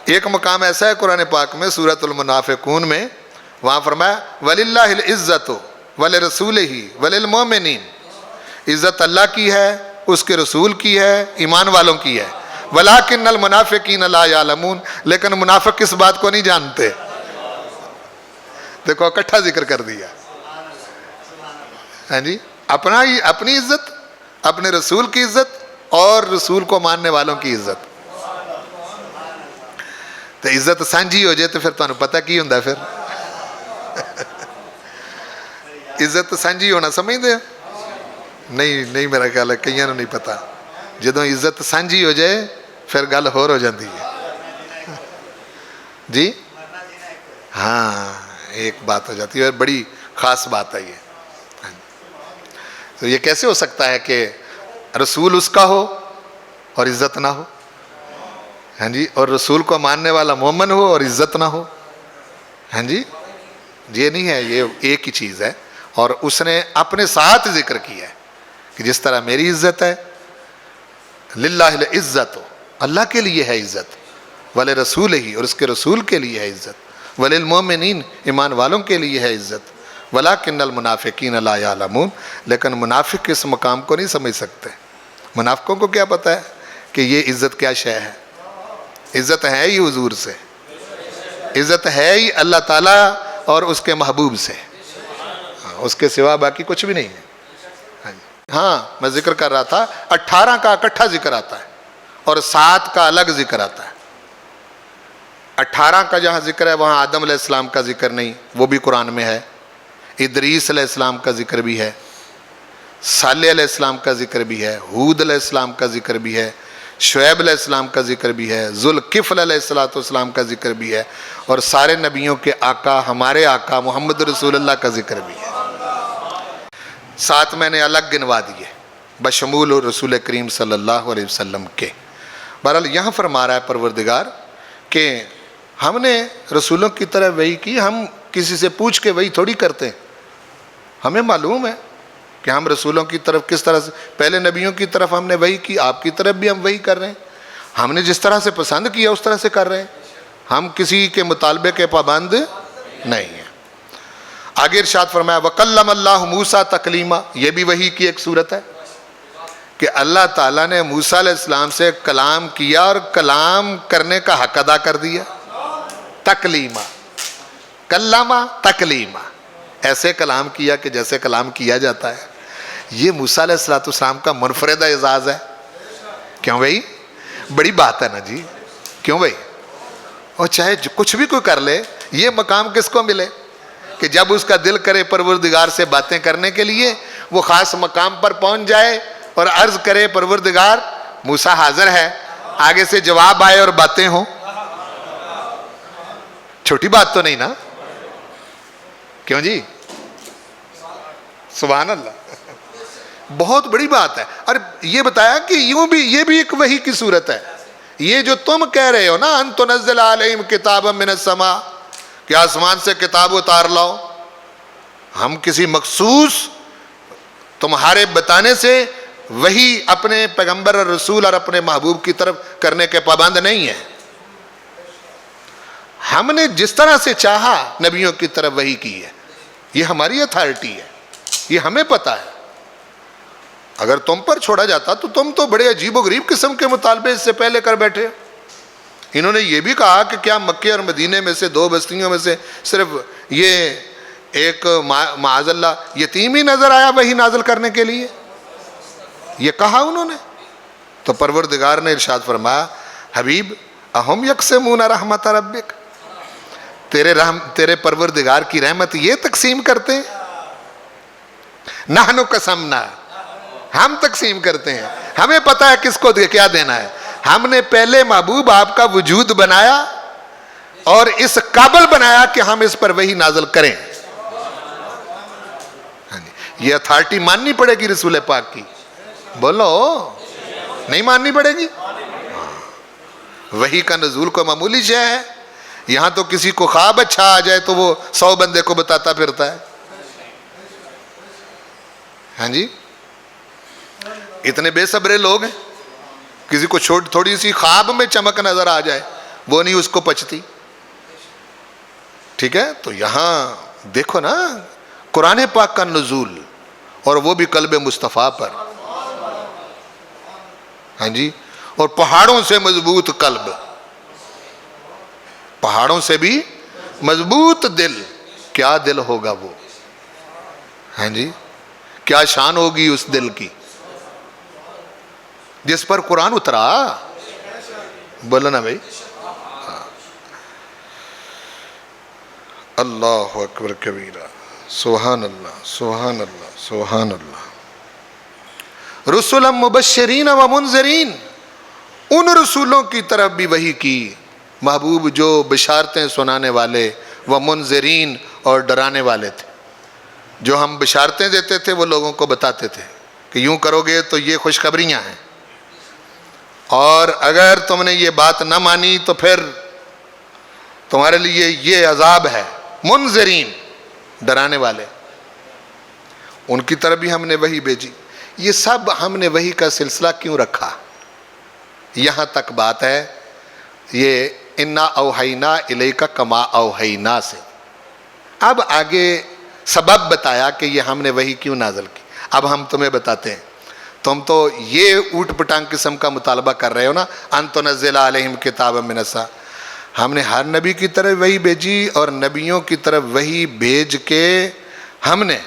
ایک مقام ایسا ہے قرآن پاک میں سورۃ المنافقون میں، وہاں فرمایا وَلِلَّهِ الْعِزَّةُ وَلِرَسُولِهِ وَلِلْمُؤْمِنِينَ، عزت اللہ کی ہے، اس کے رسول کی ہے، ایمان والوں کی ہے۔ وَلَٰكِنَّ الْمُنَافِقِينَ لَا يَعْلَمُونَ، لیکن منافق اس بات کو نہیں جانتے. دیکھو اکٹھا ذکر کر دیا. ہاں جی، اپنی عزت، اپنے رسول کی عزت اور رسول کو ماننے والوں کی عزت. تو عزت سانجھی ہو جائے تو پھر تمہیں پتہ کی ہوں پھر عزت سانجھی ہونا سمجھتے ہو؟ نہیں میرا خیال ہے کئیوں نہیں پتا. جدوں عزت سانجھی ہو جائے پھر گل ہو جاتی ہے. جی ہاں، ایک بات ہو جاتی ہے اور بڑی خاص بات ہے یہ. تو یہ کیسے ہو سکتا ہے کہ رسول اس کا ہو اور عزت نہ ہو؟ ہاں جی، اور رسول کو ماننے والا مومن ہو اور عزت نہ ہو؟ ہاں جی، یہ نہیں ہے، یہ ایک ہی چیز ہے. اور اس نے اپنے ساتھ ذکر کیا ہے کہ جس طرح میری عزت ہے، للہ العزت، اللہ کے لیے ہے عزت، ولرسول ہی، اور اس کے رسول کے لیے ہے عزت، وللمؤمنین، ایمان والوں کے لیے ہے عزت، وَلَٰكِنَّ الْمُنَافِقِينَ لَا يَعْلَمُونَ، لیکن منافق اس مقام کو نہیں سمجھ سکتے. منافقوں کو کیا پتہ ہے کہ یہ عزت کیا شے ہے؟ عزت ہے ہی حضور سے، عزت ہے ہی اللہ تعالیٰ اور اس کے محبوب سے، اس کے سوا باقی کچھ بھی نہیں ہے. ہاں میں ذکر کر رہا تھا 18 کا اکٹھا ذکر آتا ہے اور 7 کا الگ ذکر آتا ہے. 18 کا جہاں ذکر ہے وہاں آدم علیہ السلام کا ذکر نہیں، وہ بھی قرآن میں ہے. ادریس علیہ السلام کا ذکر بھی ہے، صالح علیہ السلام کا ذکر بھی ہے، ہود علیہ السلام کا ذکر بھی ہے، شعیب علیہ السلام کا ذکر بھی ہے، ذوالکفل علیہ السلام کا ذکر بھی ہے، اور سارے نبیوں کے آقا ہمارے آقا محمد رسول اللہ کا ذکر بھی ہے. 7 میں نے الگ گنوا دیے بشمول رسول کریم صلی اللہ علیہ وسلم کے. بہرحال یہاں فرما رہا ہے پروردگار کہ ہم نے رسولوں کی طرح وحی کی، ہم کسی سے پوچھ کے وحی تھوڑی کرتے ہیں. ہمیں معلوم ہے کہ ہم رسولوں کی طرف کس طرح سے، پہلے نبیوں کی طرف ہم نے وحی کی، آپ کی طرف بھی ہم وحی کر رہے ہیں. ہم نے جس طرح سے پسند کیا اس طرح سے کر رہے ہیں، ہم کسی کے مطالبے کے پابند نہیں ہیں. آگے ارشاد فرمایا وَقَلَّمَ اللَّهُ مُوسَىٰ تَكْلِيمًا، یہ بھی وحی کی ایک صورت ہے کہ اللہ تعالیٰ نے موسیٰ علیہ السلام سے کلام کیا اور کلام کرنے کا حق ادا کر دیا. تکلیمہ، کلامہ تکلیمہ، ایسے کلام کیا کہ جیسے کلام کیا جاتا ہے. یہ موسیٰ علیہ السلام کا منفرد اعزاز ہے. کیوں بھائی؟ بڑی بات ہے نا جی، کیوں بھائی؟ اور چاہے کچھ بھی کوئی کر لے، یہ مقام کس کو ملے کہ جب اس کا دل کرے پروردگار سے باتیں کرنے کے لیے وہ خاص مقام پر پہنچ جائے اور عرض کرے پروردگار موسیٰ حاضر ہے، آگے سے جواب آئے اور باتیں ہوں. چھوٹی بات تو نہیں نا؟ کیوں جی؟ سبحان اللہ، بہت بڑی بات ہے. اور یہ بتایا کہ یوں بھی یہ بھی ایک وحی کی صورت ہے. یہ جو تم کہہ رہے ہو نا ان تنزل علیہم کتابا من السماء، کہ آسمان سے کتاب اتار لاؤ، ہم کسی مخصوص تمہارے بتانے سے وحی اپنے پیغمبر اور رسول اور اپنے محبوب کی طرف کرنے کے پابند نہیں ہے. ہم نے جس طرح سے چاہا نبیوں کی طرف وحی کی ہے، یہ ہماری اتھارٹی ہے، یہ ہمیں پتہ ہے. اگر تم پر چھوڑا جاتا تو تم تو بڑے عجیب و غریب قسم کے مطالبے اس سے پہلے کر بیٹھے. انہوں نے یہ بھی کہا کہ کیا مکے اور مدینے میں سے 2 بستیوں میں سے صرف یہ ایک معاذ اللہ یتیم ہی نظر آیا وحی نازل کرنے کے لیے؟ یہ کہا انہوں نے. تو پروردگار نے ارشاد فرمایا حبیب اہم یقسمون رحمت ربک، تیرے پروردگار کی رحمت یہ تقسیم کرتے ہیں؟ نحن قسمنا، ہم تقسیم کرتے ہیں، ہمیں پتہ ہے کس کو کیا دینا ہے. ہم نے پہلے محبوب آپ کا وجود بنایا اور اس قابل بنایا کہ ہم اس پر وحی نازل کریں. یہ اتھارٹی ماننی پڑے گی رسول پاک کی. بولو نہیں ماننی پڑے گی؟ وحی کا نزول کو معمولی شے ہے. یہاں تو کسی کو خواب اچھا آ جائے تو وہ 100 بندے کو بتاتا پھرتا ہے. ہاں جی، اتنے بے صبرے لوگ ہیں، کسی کو تھوڑی سی خواب میں چمک نظر آ جائے وہ نہیں اس کو پچتی. ٹھیک ہے، تو یہاں دیکھو نا قرآن پاک کا نزول، اور وہ بھی قلب مصطفیٰ پر. ہاں جی، اور پہاڑوں سے مضبوط قلب، پہاڑوں سے بھی مضبوط دل. کیا دل ہوگا وہ؟ ہاں جی، کیا شان ہوگی اس دل کی جس پر قرآن اترا. بولو نا بھائی. اللہ اکبر کبیرہ. سبحان اللہ سبحان اللہ سبحان اللہ. رسلا مبشرین و منذرین، ان رسولوں کی طرف بھی وحی کی محبوب جو بشارتیں سنانے والے، و منذرین اور ڈرانے والے تھے. جو ہم بشارتیں دیتے تھے وہ لوگوں کو بتاتے تھے کہ یوں کرو گے تو یہ خوشخبریاں ہیں، اور اگر تم نے یہ بات نہ مانی تو پھر تمہارے لیے یہ عذاب ہے. منذرین، ڈرانے والے. ان کی طرف بھی ہم نے وحی بھیجی. یہ سب ہم نے وحی کا سلسلہ کیوں رکھا؟ یہاں تک بات ہے یہ انا اوحینا الیک کما اوحینا سے. اب آگے سبب بتایا کہ یہ ہم نے وحی کیوں نازل کی. اب ہم تمہیں بتاتے ہیں. تم تو یہ اوٹ پٹانگ قسم کا مطالبہ کر رہے ہو نا، ان تنزل علیہم کتابا من السماء. ہم نے ہر نبی کی طرف وحی بھیجی، اور نبیوں کی طرف وحی بھیج کے ہم نے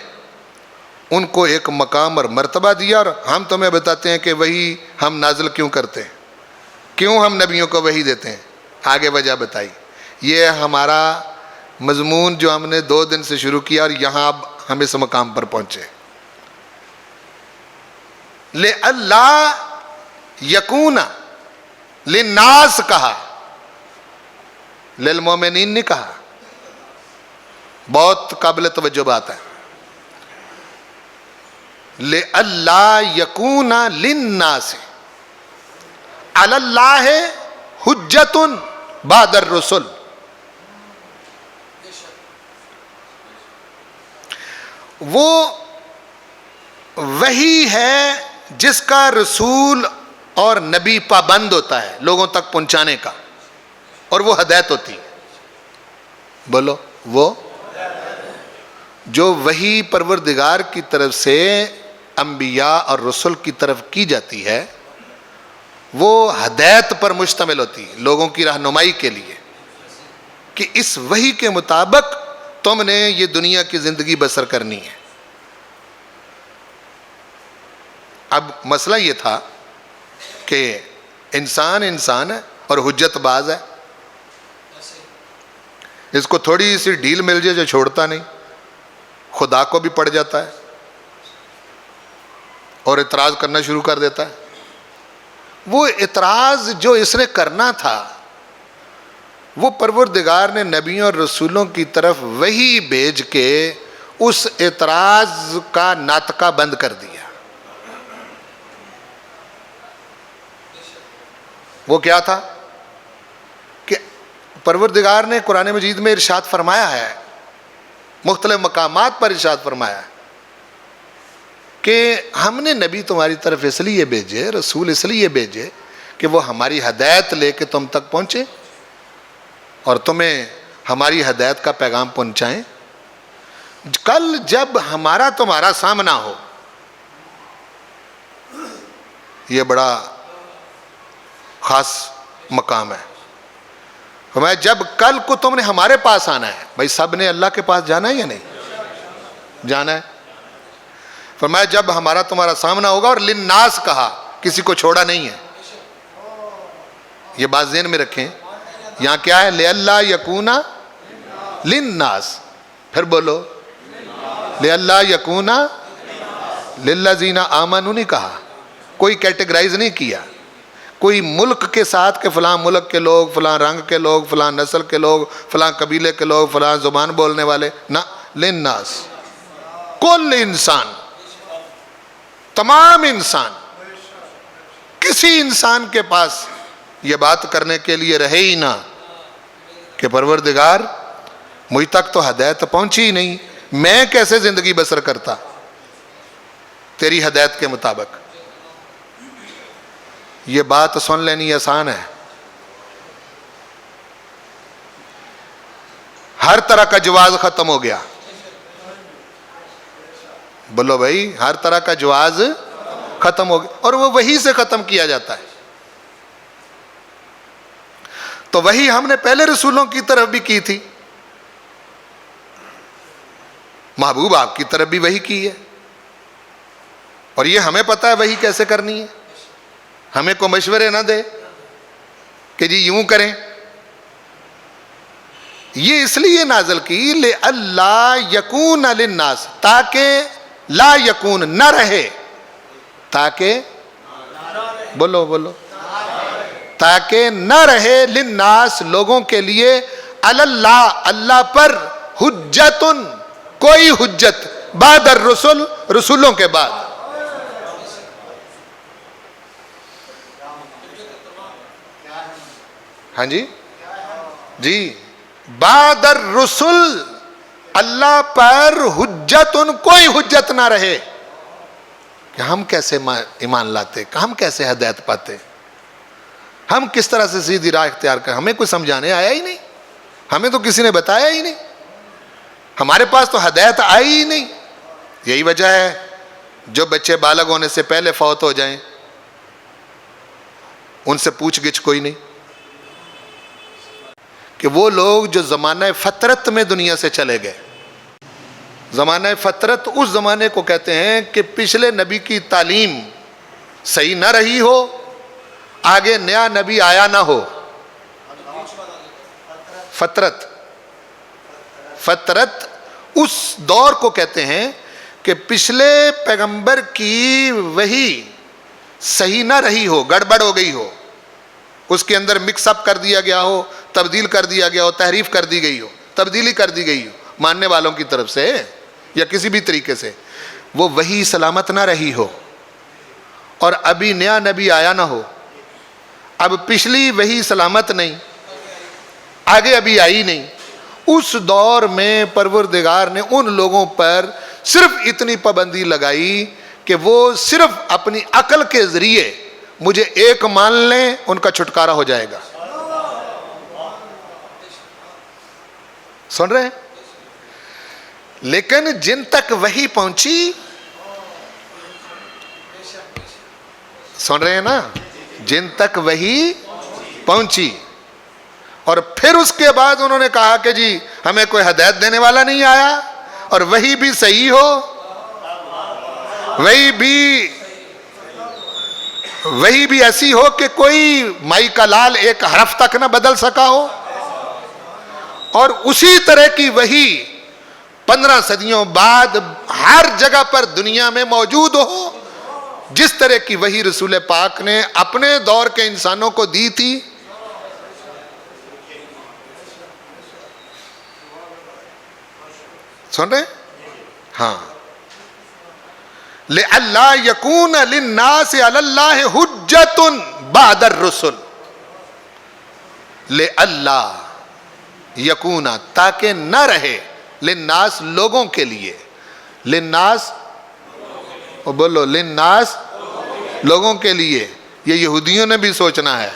ان کو ایک مقام اور مرتبہ دیا. اور ہم تمہیں بتاتے ہیں کہ وحی ہم نازل کیوں کرتے ہیں، کیوں ہم نبیوں کو وحی دیتے ہیں. آگے وجہ بتائی. یہ ہمارا مضمون جو ہم نے 2 دن سے شروع کیا، اور یہاں اب ہم اس مقام پر پہنچے. لِأَلَّا یکون لِلنَّاسِ کہا، للمومنین نہیں کہا. بہت قابل توجہ بات ہے. لِأَلَّا یکون لِلنَّاسِ عَلَى اللَّهِ حُجَّةٌ بَعْدَ الرُّسُلِ. وہ وہی ہے جس کا رسول اور نبی پابند ہوتا ہے لوگوں تک پہنچانے کا، اور وہ ہدایت ہوتی ہے. بولو. وہ جو وحی پروردگار کی طرف سے انبیاء اور رسل کی طرف کی جاتی ہے وہ ہدایت پر مشتمل ہوتی ہے، لوگوں کی رہنمائی کے لیے کہ اس وحی کے مطابق تم نے یہ دنیا کی زندگی بسر کرنی ہے. اب مسئلہ یہ تھا کہ انسان ہے اور حجت باز ہے. اس کو تھوڑی سی ڈھیل مل جائے جو چھوڑتا نہیں، خدا کو بھی پڑ جاتا ہے اور اعتراض کرنا شروع کر دیتا ہے. وہ اعتراض جو اس نے کرنا تھا وہ پروردگار نے نبیوں اور رسولوں کی طرف وحی بھیج کے اس اعتراض کا ناطقہ بند کر دیا. وہ کیا تھا کہ پروردگار نے قرآن مجید میں ارشاد فرمایا ہے، مختلف مقامات پر ارشاد فرمایا ہے کہ ہم نے نبی تمہاری طرف اس لیے بھیجے، رسول اس لیے بھیجے کہ وہ ہماری ہدایت لے کے تم تک پہنچے اور تمہیں ہماری ہدایت کا پیغام پہنچائیں. کل جب ہمارا تمہارا سامنا ہو، یہ بڑا خاص مقام ہے. فرمایا جب کل کو تم نے ہمارے پاس آنا ہے. بھائی سب نے اللہ کے پاس جانا ہے یا نہیں جانا ہے؟ فرمایا جب ہمارا تمہارا سامنا ہوگا، اور للناس کہا، کسی کو چھوڑا نہیں ہے. یہ بات ذہن میں رکھیں. یہاں کیا ہے؟ لِأَلَّا یکون للناس. پھر بولو. لِأَلَّا یکون للذین آمنوا نہیں کہا. کوئی کیٹیگرائز نہیں کیا، کوئی ملک کے ساتھ کہ فلاں ملک کے لوگ، فلاں رنگ کے لوگ، فلاں نسل کے لوگ، فلاں قبیلے کے لوگ، فلاں زبان بولنے والے، نہ. للناس، کل انسان، تمام انسان. کسی انسان کے پاس یہ بات کرنے کے لیے رہے ہی نہ کہ پروردگار مجھ تک تو ہدایت پہنچی ہی نہیں، میں کیسے زندگی بسر کرتا تیری ہدایت کے مطابق. یہ بات سن لینی آسان ہے. ہر طرح کا جواز ختم ہو گیا. بولو بھائی، ہر طرح کا جواز ختم ہو گیا، اور وہ وہی سے ختم کیا جاتا ہے. تو وہی ہم نے پہلے رسولوں کی طرف بھی کی تھی، محبوب آپ کی طرف بھی وہی کی ہے، اور یہ ہمیں پتہ ہے وہی کیسے کرنی ہے، ہمیں کوئی مشورے نہ دے کہ جی یوں کریں۔ یہ اس لیے نازل کی لِأَلَّا يَكُونَ لِلنَّاسِ، تاکہ لا یکون نہ رہے، تاکہ بولو تاکہ نہ رہے للناس لوگوں کے لیے، علی اللہ اللہ پر، حجتن کوئی حجت، بعد الرسل رسولوں کے بعد۔ ہاں جی بعد الرسل اللہ پر حجتن کوئی حجت نہ رہے، کہ ہم کیسے ایمان لاتے، ہم کیسے ہدایت پاتے، ہم کس طرح سے سیدھی راہ اختیار کریں، ہمیں کوئی سمجھانے آیا ہی نہیں، ہمیں تو کسی نے بتایا ہی نہیں، ہمارے پاس تو ہدایت آئی ہی نہیں۔ یہی وجہ ہے جو بچے بالغ ہونے سے پہلے فوت ہو جائیں ان سے پوچھ گچھ کوئی نہیں، کہ وہ لوگ جو زمانہ فطرت میں دنیا سے چلے گئے۔ زمانہ فطرت اس زمانے کو کہتے ہیں کہ پچھلے نبی کی تعلیم صحیح نہ رہی ہو، آگے نیا نبی آیا نہ ہو۔ فطرت اس دور کو کہتے ہیں کہ پچھلے پیغمبر کی وحی صحیح نہ رہی ہو، گڑبڑ ہو گئی ہو، اس کے اندر مکس اپ کر دیا گیا ہو، تبدیل کر دیا گیا ہو، تحریف کر دی گئی ہو، تبدیلی کر دی گئی ہو ماننے والوں کی طرف سے یا کسی بھی طریقے سے، وہ وحی سلامت نہ رہی ہو، اور ابھی نیا نبی آیا نہ ہو، اب پچھلی وحی سلامت نہیں، آگے ابھی آئی نہیں۔ اس دور میں پروردگار نے ان لوگوں پر صرف اتنی پابندی لگائی کہ وہ صرف اپنی عقل کے ذریعے مجھے ایک مان لیں، ان کا چھٹکارا ہو جائے گا۔ سن رہے ہیں؟ لیکن جن تک وحی پہنچی، سن رہے ہیں نا، جن تک وحی پہنچی، اور پھر اس کے بعد انہوں نے کہا کہ جی ہمیں کوئی ہدایت دینے والا نہیں آیا، اور وحی بھی صحیح ہو، وہی بھی ایسی ہو کہ کوئی مائی کا لال ایک حرف تک نہ بدل سکا ہو، اور اسی طرح کی وحی 15 صدیوں بعد ہر جگہ پر دنیا میں موجود ہو، جس طرح کی وحی رسول پاک نے اپنے دور کے انسانوں کو دی تھی۔ سن رہے؟ ہاں، لِأَلَّا يَكُونَ لِلنَّاسِ عَلَى اللَّهِ حُجَّةٌ بَعْدَ الرُّسُلِ، لِأَلَّا يَكُونَ تاکہ نہ رہے، لِلنَّاسِ لوگوں کے لیے، لِلنَّاسِ بولو، لِلنَّاسِ لوگوں کے لیے۔ یہ یہودیوں نے بھی سوچنا ہے،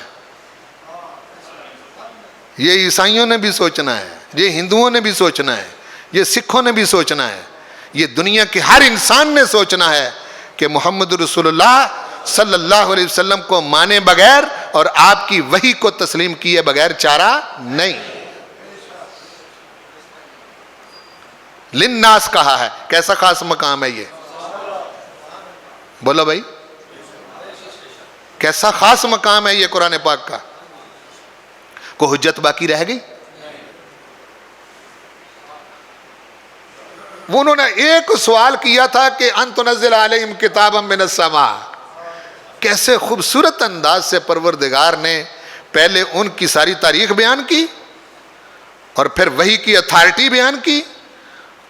یہ عیسائیوں نے بھی سوچنا ہے، یہ ہندوؤں نے بھی سوچنا ہے، یہ سکھوں نے بھی سوچنا ہے، یہ دنیا کے ہر انسان نے سوچنا ہے کہ محمد رسول اللہ صلی اللہ علیہ وسلم کو مانے بغیر اور آپ کی وحی کو تسلیم کیے بغیر چارہ نہیں۔ للناس کہا ہے، کیسا خاص مقام ہے یہ؟ بولو بھائی، کیسا خاص مقام ہے یہ قرآن پاک کا؟ کو حجت باقی رہ گئی؟ انہوں نے ایک سوال کیا تھا کہ ان تنزل علیہم کتابا من السماء، کیسے خوبصورت انداز سے پروردگار نے پہلے ان کی ساری تاریخ بیان کی، اور پھر وحی کی اتھارٹی بیان کی،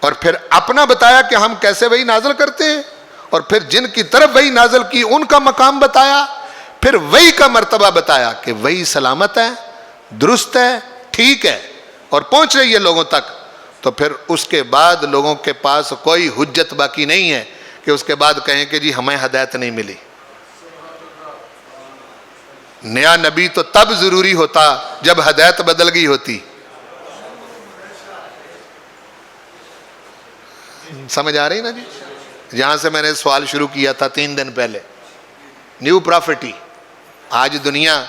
اور پھر اپنا بتایا کہ ہم کیسے وحی نازل کرتے ہیں، اور پھر جن کی طرف وحی نازل کی ان کا مقام بتایا، پھر وحی کا مرتبہ بتایا کہ وحی سلامت ہے، درست ہے، ٹھیک ہے، اور پہنچ رہی ہے لوگوں تک۔ تو پھر اس کے بعد لوگوں کے پاس کوئی حجت باقی نہیں ہے کہ اس کے بعد کہیں کہ جی ہمیں ہدایت نہیں ملی۔ نیا نبی تو تب ضروری ہوتا جب ہدایت بدل گئی ہوتی۔ سمجھ آ رہی نا جی؟ یہاں سے میں نے سوال شروع کیا تھا 3 دن پہلے، نیو پرافٹی۔ آج دنیا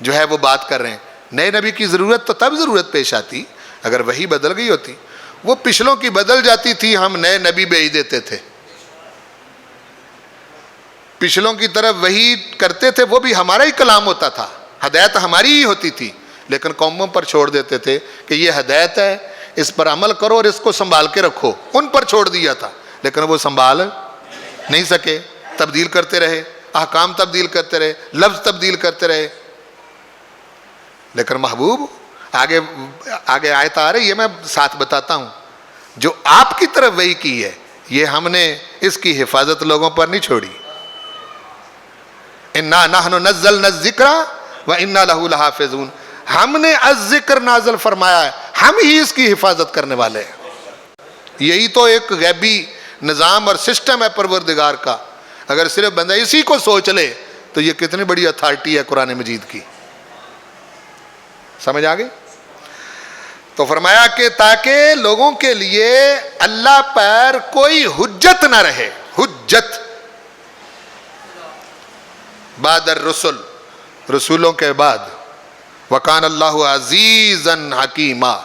جو ہے وہ بات کر رہے ہیں نئے نبی کی ضرورت تو تب ضرورت پیش آتی اگر وہی بدل گئی ہوتی. وہ پچھلوں کی بدل جاتی تھی، ہم نئے نبی بھیج دیتے تھے. پچھلوں کی طرف وہی کرتے تھے، وہ بھی ہمارا ہی کلام ہوتا تھا، ہدایت ہماری ہی ہوتی تھی، لیکن قوموں پر چھوڑ دیتے تھے کہ یہ ہدایت ہے، اس پر عمل کرو اور اس کو سنبھال کے رکھو. ان پر چھوڑ دیا تھا، لیکن وہ سنبھال نہیں سکے، تبدیل کرتے رہے، احکام تبدیل کرتے رہے، لفظ تبدیل کرتے رہے. لیکن محبوب آگے آیت آ رہی ہے، میں ساتھ بتاتا ہوں، جو آپ کی طرف وحی کی ہے یہ ہم نے اس کی حفاظت لوگوں پر نہیں چھوڑی. اِنَّا نَحْنُ نَزَّلْنَا الذِّكْرَ وَإِنَّا لَهُ لَحَافِظُونَ. ہم نے الذکر نازل فرمایا ہے، ہم ہی اس کی حفاظت کرنے والے ہیں. یہی تو ایک غیبی نظام اور سسٹم ہے پروردگار کا. اگر صرف بندہ اسی کو سوچ لے تو یہ کتنی بڑی اتھارٹی ہے قرآن مجید کی. سمجھ آ گئی؟ تو فرمایا کہ تاکہ لوگوں کے لیے اللہ پر کوئی حجت نہ رہے. حجت بعد الرسل، رسولوں کے بعد. وَقَانَ اللَّهُ عَزِيزًا حَكِيمًا.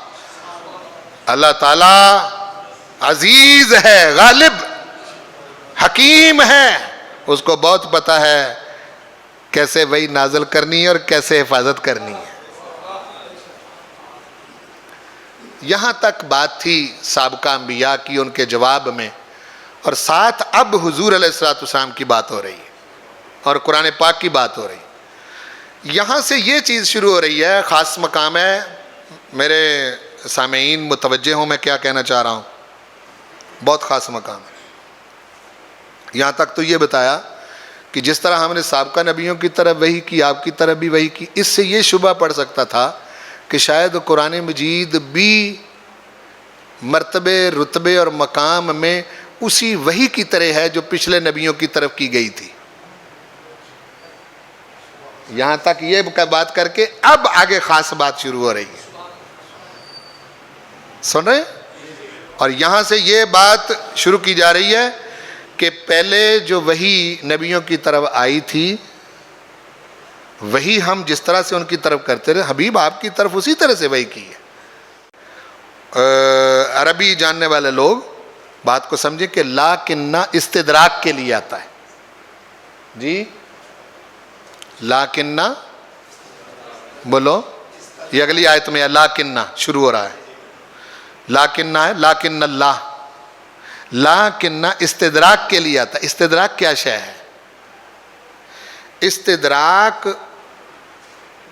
اللہ تعالی عزیز ہے، غالب، حکیم ہے. اس کو بہت پتہ ہے کیسے وحی نازل کرنی ہے اور کیسے حفاظت کرنی ہے. یہاں تک بات تھی سابقہ انبیاء کی، ان کے جواب میں، اور ساتھ اب حضور علیہ السلام کی بات ہو رہی ہے اور قرآن پاک کی بات ہو رہی ہے. یہاں سے یہ چیز شروع ہو رہی ہے، خاص مقام ہے. میرے سامعین متوجہ ہوں میں کیا کہنا چاہ رہا ہوں، بہت خاص مقام ہے. یہاں تک تو یہ بتایا کہ جس طرح ہم نے سابقہ نبیوں کی طرف وحی کی، آپ کی طرف بھی وحی کی. اس سے یہ شبہ پڑ سکتا تھا کہ شاید قرآن مجید بھی مرتبے، رتبے اور مقام میں اسی وحی کی طرح ہے جو پچھلے نبیوں کی طرف کی گئی تھی. یہاں تک یہ بات کر کے اب آگے خاص بات شروع ہو رہی ہے. سن رہے ہیں؟ اور یہاں سے یہ بات شروع کی جا رہی ہے کہ پہلے جو وحی نبیوں کی طرف آئی تھی، وہی ہم جس طرح سے ان کی طرف کرتے رہے، حبیب آپ کی طرف اسی طرح سے وحی کی ہے. عربی جاننے والے لوگ بات کو سمجھیں کہ لاکنہ استدراک کے لیے آتا ہے. جی لاکنہ بولو، یہ اگلی آیت میں ہے لاکنہ شروع ہو رہا ہے. لاکنہ ہے، لاکن اللہ، لاکنہ استدراک کے لیے آتا ہے. استدراک کیا شے ہے؟ استدراک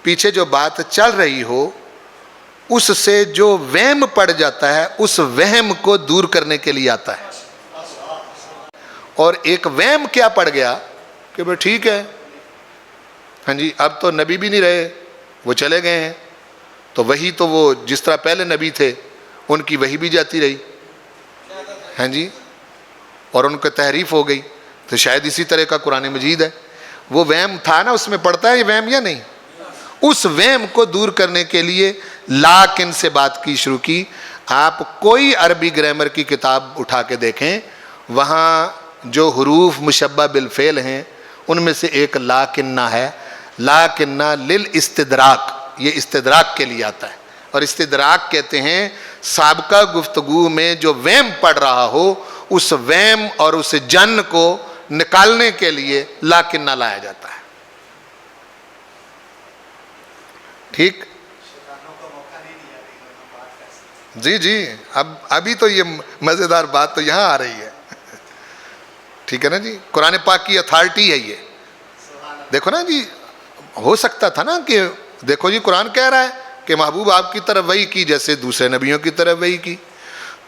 پیچھے جو بات چل رہی ہو اس سے جو وہم پڑ جاتا ہے اس وہم کو دور کرنے کے لیے آتا ہے. اور ایک وہم کیا پڑ گیا کہ بھئی ٹھیک ہے، ہاں جی اب تو نبی بھی نہیں رہے، وہ چلے گئے ہیں، تو وہی تو وہ جس طرح پہلے نبی تھے ان کی وہی بھی جاتی رہی، ہاں جی، اور ان کو تحریف ہو گئی. تو شاید اسی طرح کا قرآن مجید ہے. وہ وہم تھا نا، اس میں پڑتا ہے یہ وہم یا نہیں؟ اس وہم کو دور کرنے کے لیے لاکن سے بات کی شروع کی. آپ کوئی عربی گرامر کی کتاب اٹھا کے دیکھیں، وہاں جو حروف مشبہ بالفعل ہیں ان میں سے ایک لاکنہ ہے. لاکنہ للاستدراک، یہ استدراک کے لیے آتا ہے. اور استدراک کہتے ہیں سابقہ گفتگو میں جو وہم پڑ رہا ہو اس وہم اور اس جن کو نکالنے کے لیے لاکنہ لایا جاتا ہے. ٹھیک؟ جی ابھی تو یہ مزیدار بات تو یہاں آ رہی ہے. ٹھیک ہے نا جی، قرآن پاک کی اتھارٹی ہے یہ. دیکھو نا جی، ہو سکتا تھا نا کہ دیکھو جی قرآن کہہ رہا ہے کہ محبوب آپ کی طرف وحی کی جیسے دوسرے نبیوں کی طرف وحی کی،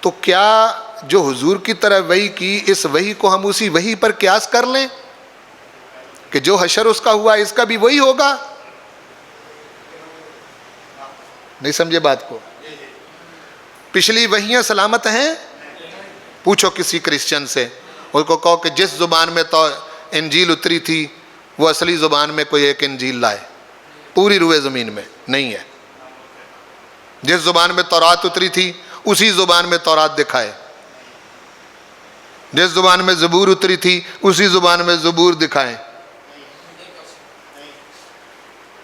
تو کیا جو حضور کی طرف وحی کی اس وحی کو ہم اسی وحی پر قیاس کر لیں کہ جو حشر اس کا ہوا اس کا بھی وہی ہوگا؟ نہیں سمجھے بات کو؟ پچھلی وحیاں سلامت ہیں؟ پوچھو کسی کرسچن سے، اس کو کہو کہ جس زبان میں تو انجیل اتری تھی وہ اصلی زبان میں کوئی ایک انجیل لائے، پوری روئے زمین میں نہیں ہے. جس زبان میں تورات اتری تھی اسی زبان میں تورات دکھائے. جس زبان میں زبور اتری تھی اسی زبان میں زبور دکھائیں.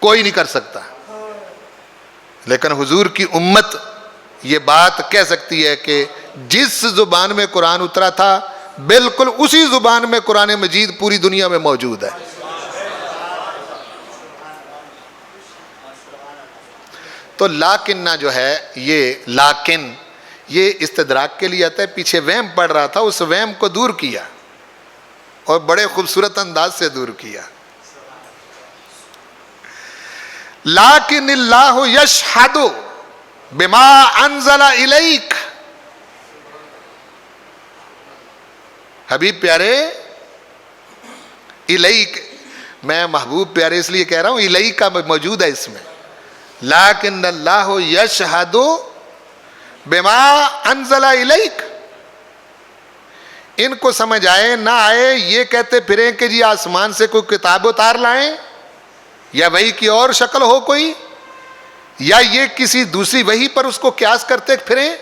کوئی نہیں کر سکتا. لیکن حضور کی امت یہ بات کہہ سکتی ہے کہ جس زبان میں قرآن اترا تھا بالکل اسی زبان میں قرآن مجید پوری دنیا میں موجود ہے. تو لاکنہ جو ہے یہ لاکن یہ استدراک کے لیے آتا ہے. پیچھے وہم پڑ رہا تھا, اس وہم کو دور کیا اور بڑے خوبصورت انداز سے دور کیا. لیکن اللہ یشہد بما انزل الیک. حبیب پیارے, الیک, میں محبوب پیارے اس لیے کہہ رہا ہوں, الیک کا موجود ہے اس میں. لیکن اللہ یشہد بما انزل الیک. ان کو سمجھ آئے نہ آئے یہ کہتے پھریں کہ جی آسمان سے کوئی کتاب اتار لائیں, یا وحی کی اور شکل ہو کوئی, یا یہ کسی دوسری وحی پر اس کو قیاس کرتے پھریں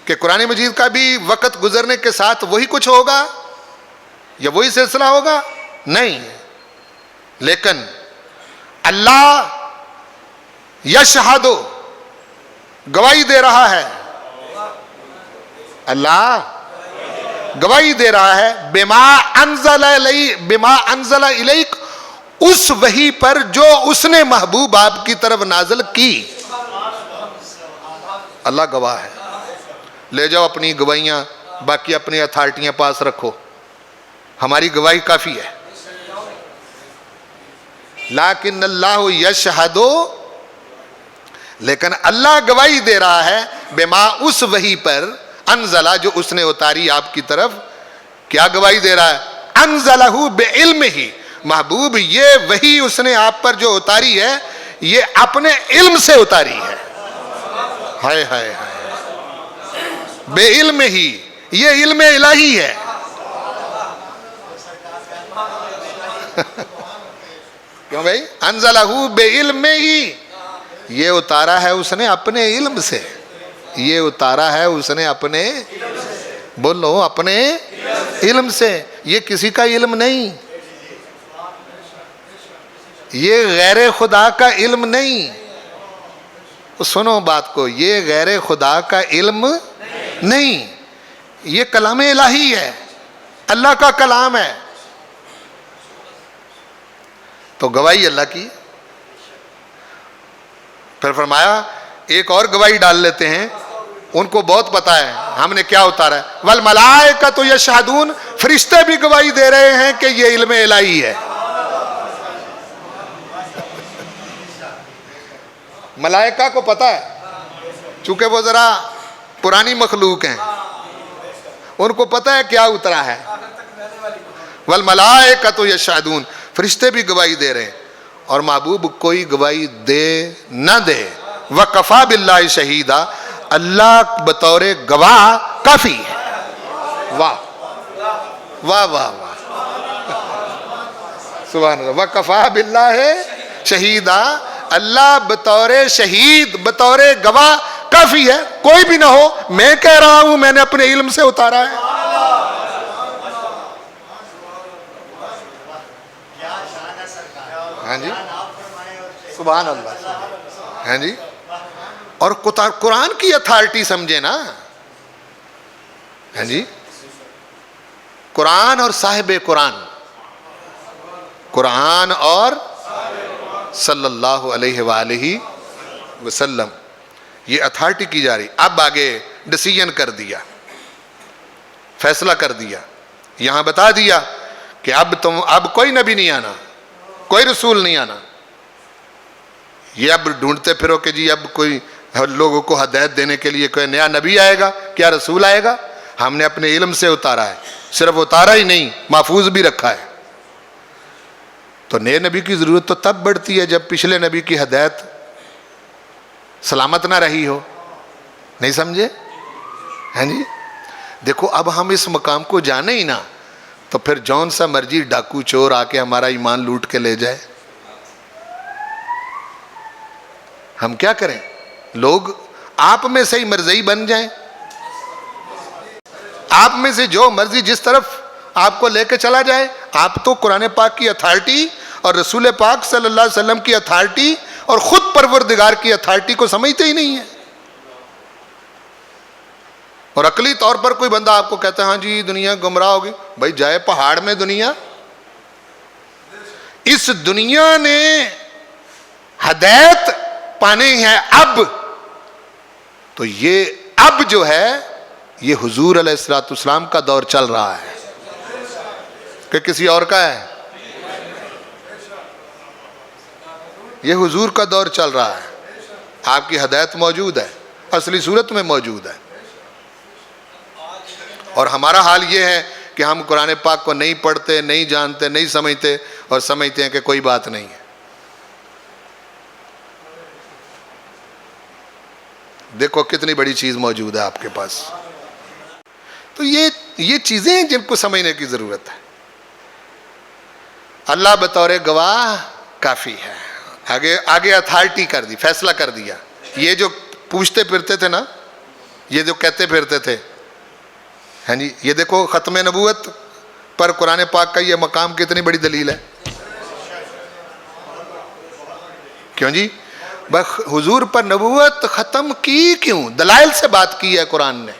کہ قرآن مجید کا بھی وقت گزرنے کے ساتھ وہی کچھ ہوگا یا وہی سلسلہ ہوگا. نہیں, لیکن اللہ یشہد گواہی دے رہا ہے, اللہ گواہی دے رہا ہے بما انزل الیک, اس وحی پر جو اس نے محبوب آپ کی طرف نازل کی. اللہ گواہ ہے. لے جاؤ اپنی گواہیاں, باقی اپنی اتھارٹیاں پاس رکھو, ہماری گواہی کافی ہے. لیکن اللہ یشہد, لیکن اللہ گواہی دے رہا ہے بما, اس وحی پر, انزلہ جو اس نے اتاری آپ کی طرف. کیا گواہی دے رہا ہے؟ انزلہ بعلمہ, محبوب یہ وحی اس نے آپ پر جو اتاری ہے یہ اپنے علم سے اتاری ہے. ہائے ہائے ہائے, بے علم ہی, یہ علم الہی ہے. کیوں بھائی؟ انزلہ بعلم ہی, یہ اتارا ہے اس نے اپنے علم سے, یہ اتارا ہے اس نے اپنے, بولو اپنے علم سے. یہ کسی کا علم نہیں, یہ غیر خدا کا علم نہیں. سنو بات کو, یہ غیر خدا کا علم نہیں, یہ کلام الہی ہے, اللہ کا کلام ہے. تو گواہی اللہ کی. پھر فرمایا ایک اور گواہی ڈال لیتے ہیں, ان کو بہت پتا ہے ہم نے کیا اتارا ہے. والملائکۃ یشہدون, فرشتے بھی گواہی دے رہے ہیں کہ یہ علم الہی ہے. ملائکہ کو پتا ہے, چونکہ وہ ذرا پرانی مخلوق ہیں, ان کو پتا ہے کیا اترا ہے. والملائکۃ یشہدون, فرشتے بھی گواہی دے رہے ہیں. اور محبوب کوئی گواہی دے نہ دے, وَكَفَى بِاللَّهِ شَهِيدًا, اللہ بطور گواہ کافی ہے. واہ واہ واہ واہ, سبحان اللہ. وَكَفَى بِاللَّهِ شَهِيدًا, اللہ بطور شہید, بطور گواہ کافی ہے. کوئی بھی نہ ہو, میں کہہ رہا ہوں میں نے اپنے علم سے اتارا ہے. ہاں جی, سبحان اللہ. ہاں جی, اور قرآن کی اتھارٹی سمجھے نا. ہاں جی, قرآن اور صاحب قرآن, قرآن اور صلی اللہ علیہ وآلہ وسلم, یہ اتھارٹی کی جا رہی. اب آگے ڈیسیژن کر دیا, فیصلہ کر دیا, یہاں بتا دیا کہ اب کوئی نبی نہیں آنا, کوئی رسول نہیں آنا. یہ اب ڈھونڈتے پھرو کہ جی اب کوئی لوگوں کو ہدایت دینے کے لیے کوئی نیا نبی آئے گا, کیا رسول آئے گا. ہم نے اپنے علم سے اتارا ہے, صرف اتارا ہی نہیں محفوظ بھی رکھا ہے. تو نئے نبی کی ضرورت تو تب بڑھتی ہے جب پچھلے نبی کی ہدایت سلامت نہ رہی ہو. نہیں سمجھے؟ ہاں جی, دیکھو اب ہم اس مقام کو جانے ہی نہ, تو پھر جون سا مرضی ڈاکو چور آ کے ہمارا ایمان لوٹ کے لے جائے, ہم کیا کریں؟ لوگ آپ میں سے ہی مرضی بن جائیں, آپ میں سے جو مرضی جس طرف آپ کو لے کے چلا جائے. آپ تو قرآن پاک کی اتھارٹی اور رسول پاک صلی اللہ علیہ وسلم کی اتھارٹی اور خود پروردگار کی اتھارٹی کو سمجھتے ہی نہیں ہیں. اور عقلی طور پر کوئی بندہ آپ کو کہتا ہے ہاں جی دنیا گمراہ ہوگی، بھائی جائے پہاڑ میں دنیا. اس دنیا نے ہدایت پانے ہیں اب، تو یہ اب جو ہے یہ حضور علیہ الصلوۃ والسلام کا دور چل رہا ہے کہ کسی اور کا ہے. یہ حضور کا دور چل رہا ہے. آپ کی ہدایت موجود ہے، اصلی صورت میں موجود ہے. اور ہمارا حال یہ ہے کہ ہم قرآن پاک کو نہیں پڑھتے، نہیں جانتے، نہیں سمجھتے، اور سمجھتے ہیں کہ کوئی بات نہیں ہے. دیکھو کتنی بڑی چیز موجود ہے آپ کے پاس. تو یہ چیزیں ہیں جن کو سمجھنے کی ضرورت ہے. اللہ بطور گواہ کافی ہے. آگے اتھارٹی کر دی، فیصلہ کر دیا. یہ جو پوچھتے پھرتے تھے نا، یہ جو کہتے پھرتے تھے، ہاں جی یہ دیکھو ختم نبوت پر قرآن پاک کا یہ مقام کتنی بڑی دلیل ہے. کیوں جی؟ حضور پر نبوت ختم کی کیوں؟ دلائل سے بات کی ہے قرآن نے.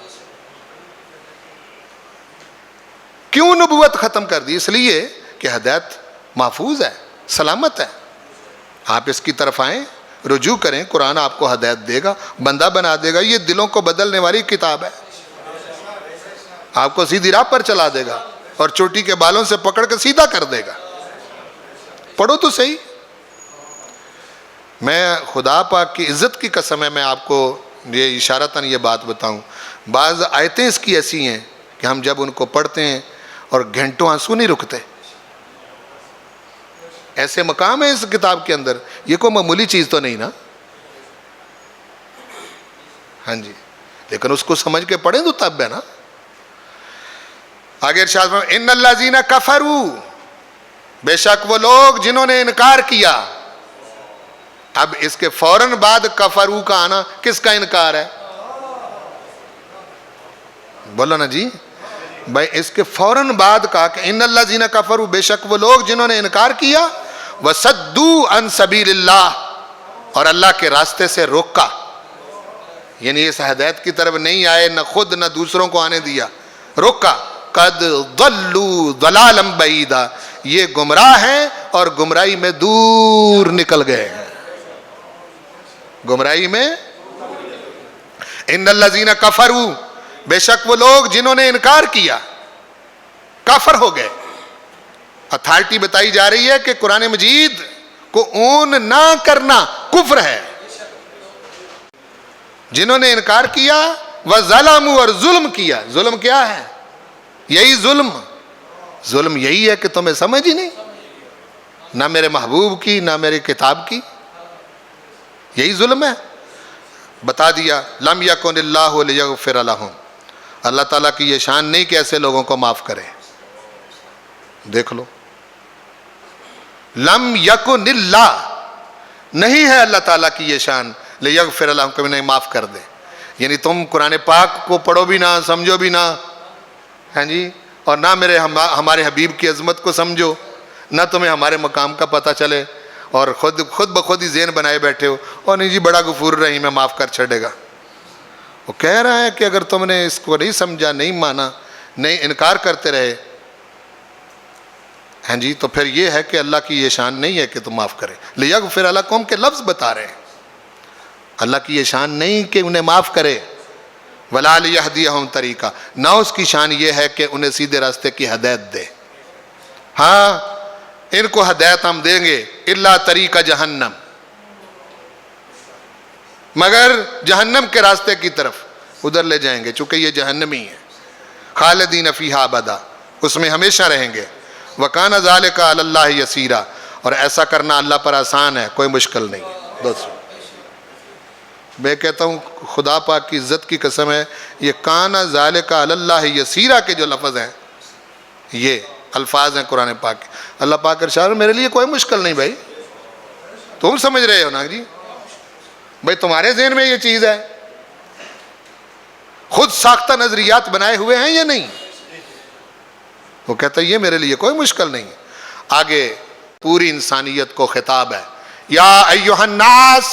کیوں نبوت ختم کر دی؟ اس لیے کہ ہدایت محفوظ ہے، سلامت ہے. آپ اس کی طرف آئیں، رجوع کریں، قرآن آپ کو ہدایت دے گا، بندہ بنا دے گا. یہ دلوں کو بدلنے والی کتاب ہے. آپ کو سیدھی راہ پر چلا دے گا اور چوٹی کے بالوں سے پکڑ کے سیدھا کر دے گا. پڑھو تو صحیح. میں خدا پاک کی عزت کی قسم ہے، میں آپ کو یہ اشارتاً یہ بات بتاؤں، بعض آیتیں اس کی ایسی ہیں کہ ہم جب ان کو پڑھتے ہیں اور گھنٹوں آنسو نہیں رکتے. ایسے مقام ہے اس کتاب کے اندر. یہ کوئی معمولی چیز تو نہیں نا. ہاں جی، لیکن اس کو سمجھ کے پڑھیں تو تب ہے نا. آگے ارشاد فرمایا ان الذین کفروا، بے شک وہ لوگ جنہوں نے انکار کیا. اب اس کے فوراً بعد کفروا کا آنا کس کا انکار ہے؟ بولو نا جی بھائی. اس کے فوراً بعد کہا کہ ان الذین کفروا، بے شک وہ لوگ جنہوں نے انکار کیا، وصدوا عن سبیل اللہ، اور اللہ کے راستے سے روکا. یعنی اس ہدایت کی طرف نہیں آئے، نہ خود نہ دوسروں کو آنے دیا، روکا. قد ضلوا ضلالا بعیدا، یہ گمراہ ہیں اور گمراہی میں دور نکل گئے ہیں. گمراہی میں. ان الذین کفروا، بے شک وہ لوگ جنہوں نے انکار کیا، کافر ہو گئے. اتھارٹی بتائی جا رہی ہے کہ قرآن مجید کو اون نہ کرنا کفر ہے. جنہوں نے انکار کیا، وظلموا، اور ظلم کیا. ظلم کیا ہے؟ یہی ظلم یہی ہے کہ تمہیں سمجھ ہی نہیں، نہ میرے محبوب کی نہ میری کتاب کی. یہی ظلم ہے. بتا دیا لم یکن اللہ لیغفر لہم، اللہ تعالیٰ کی یہ شان نہیں کہ ایسے لوگوں کو معاف کرے. دیکھ لو، لم یکن اللہ، نہیں ہے اللہ تعالیٰ کی یہ شان لیغفر لہم، کبھی نہیں معاف کر دے. یعنی تم قرآن پاک کو پڑھو بھی نہ، سمجھو بھی نہ، ہاں جی، اور نہ ہمارے حبیب کی عظمت کو سمجھو، نہ تمہیں ہمارے مقام کا پتہ چلے، اور خود بخود ہی ذہن بنائے بیٹھے ہو اور نہیں جی بڑا غفور رحیم ہے، معاف کر چھڑے گا. وہ کہہ رہا ہے کہ اگر تم نے اس کو نہیں سمجھا، نہیں مانا، نہیں انکار کرتے رہے، ہاں جی، تو پھر یہ ہے کہ اللہ کی یہ شان نہیں ہے کہ تم معاف کرے. لیغفر لکم کے لفظ بتا رہے ہیں. اللہ کی یہ شان نہیں کہ انہیں معاف کرے. ولا لیہدیہم طریقہ، نہ اس کی شان یہ ہے کہ انہیں سیدھے راستے کی ہدایت دے. ہاں ان کو ہدایت ہم دیں گے، الا طریقہ جہنم، مگر جہنم کے راستے کی طرف ادھر لے جائیں گے، چونکہ یہ جہنمی ہے. خالدین فیہا ابدا، اس میں ہمیشہ رہیں گے. وکان ذالک علی اللہ یسیرا، اور ایسا کرنا اللہ پر آسان ہے، کوئی مشکل نہیں ہے. دوستو میں کہتا ہوں خدا پاک کی عزت کی قسم ہے، یہ کان ذالک علی اللہ یسیرا کے جو لفظ ہیں، یہ الفاظ ہیں قرآن پاک کے. اللہ پاک ارشاد میرے لیے کوئی مشکل نہیں. بھائی تم سمجھ رہے ہو نا جی، بھائی تمہارے ذہن میں یہ چیز ہے، خود ساختہ نظریات بنائے ہوئے ہیں یا نہیں؟ وہ کہتا ہے یہ میرے لیے کوئی مشکل نہیں. آگے پوری انسانیت کو خطاب ہے. یا ایھا الناس،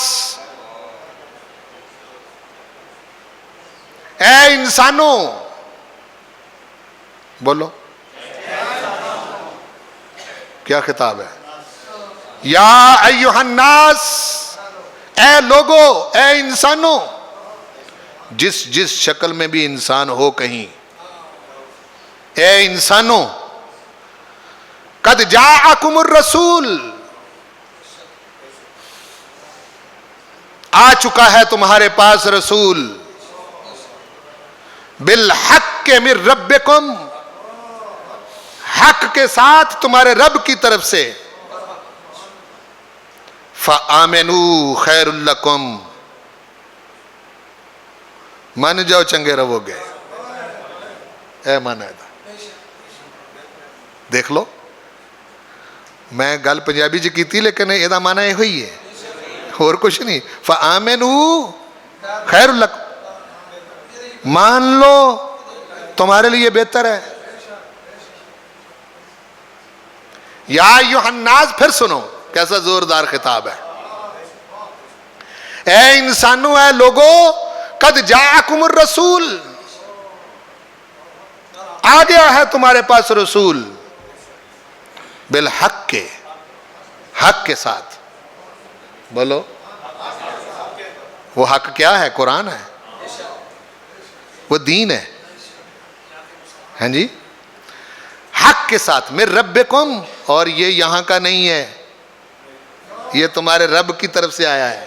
اے انسانوں، بولو کیا خطاب ہے؟ یا ایھا الناس، اے لوگو، اے انسانوں، جس شکل میں بھی انسان ہو کہیں، اے انسانوں، قد جاءکم الرسول، آ چکا ہے تمہارے پاس رسول، بالحق من ربکم، حق کے ساتھ تمہارے رب کی طرف سے، فآمنوا خیر لکم، مان جاؤ چنگے رہو گے۔ اے مانا ہے دیکھ لو، میں گل پنجابی جی کی تھی لیکن یہ مانا یہ ہوئی ہے اور کچھ نہیں۔ فآمنوا خیر لکم، مان لو تمہارے لیے بہتر ہے۔ یا ایھا الناس، پھر سنو کیسا زوردار خطاب ہے، اے انسانوں، اے لوگو، قد جاءکم الرسول، آ گیا ہے تمہارے پاس رسول، بالحق کے، حق کے ساتھ، بولو وہ حق کیا ہے؟ قرآن ہے، وہ دین ہے، ہاں جی، حق کے ساتھ، من ربکم، اور یہ یہاں کا نہیں ہے، یہ تمہارے رب کی طرف سے آیا ہے،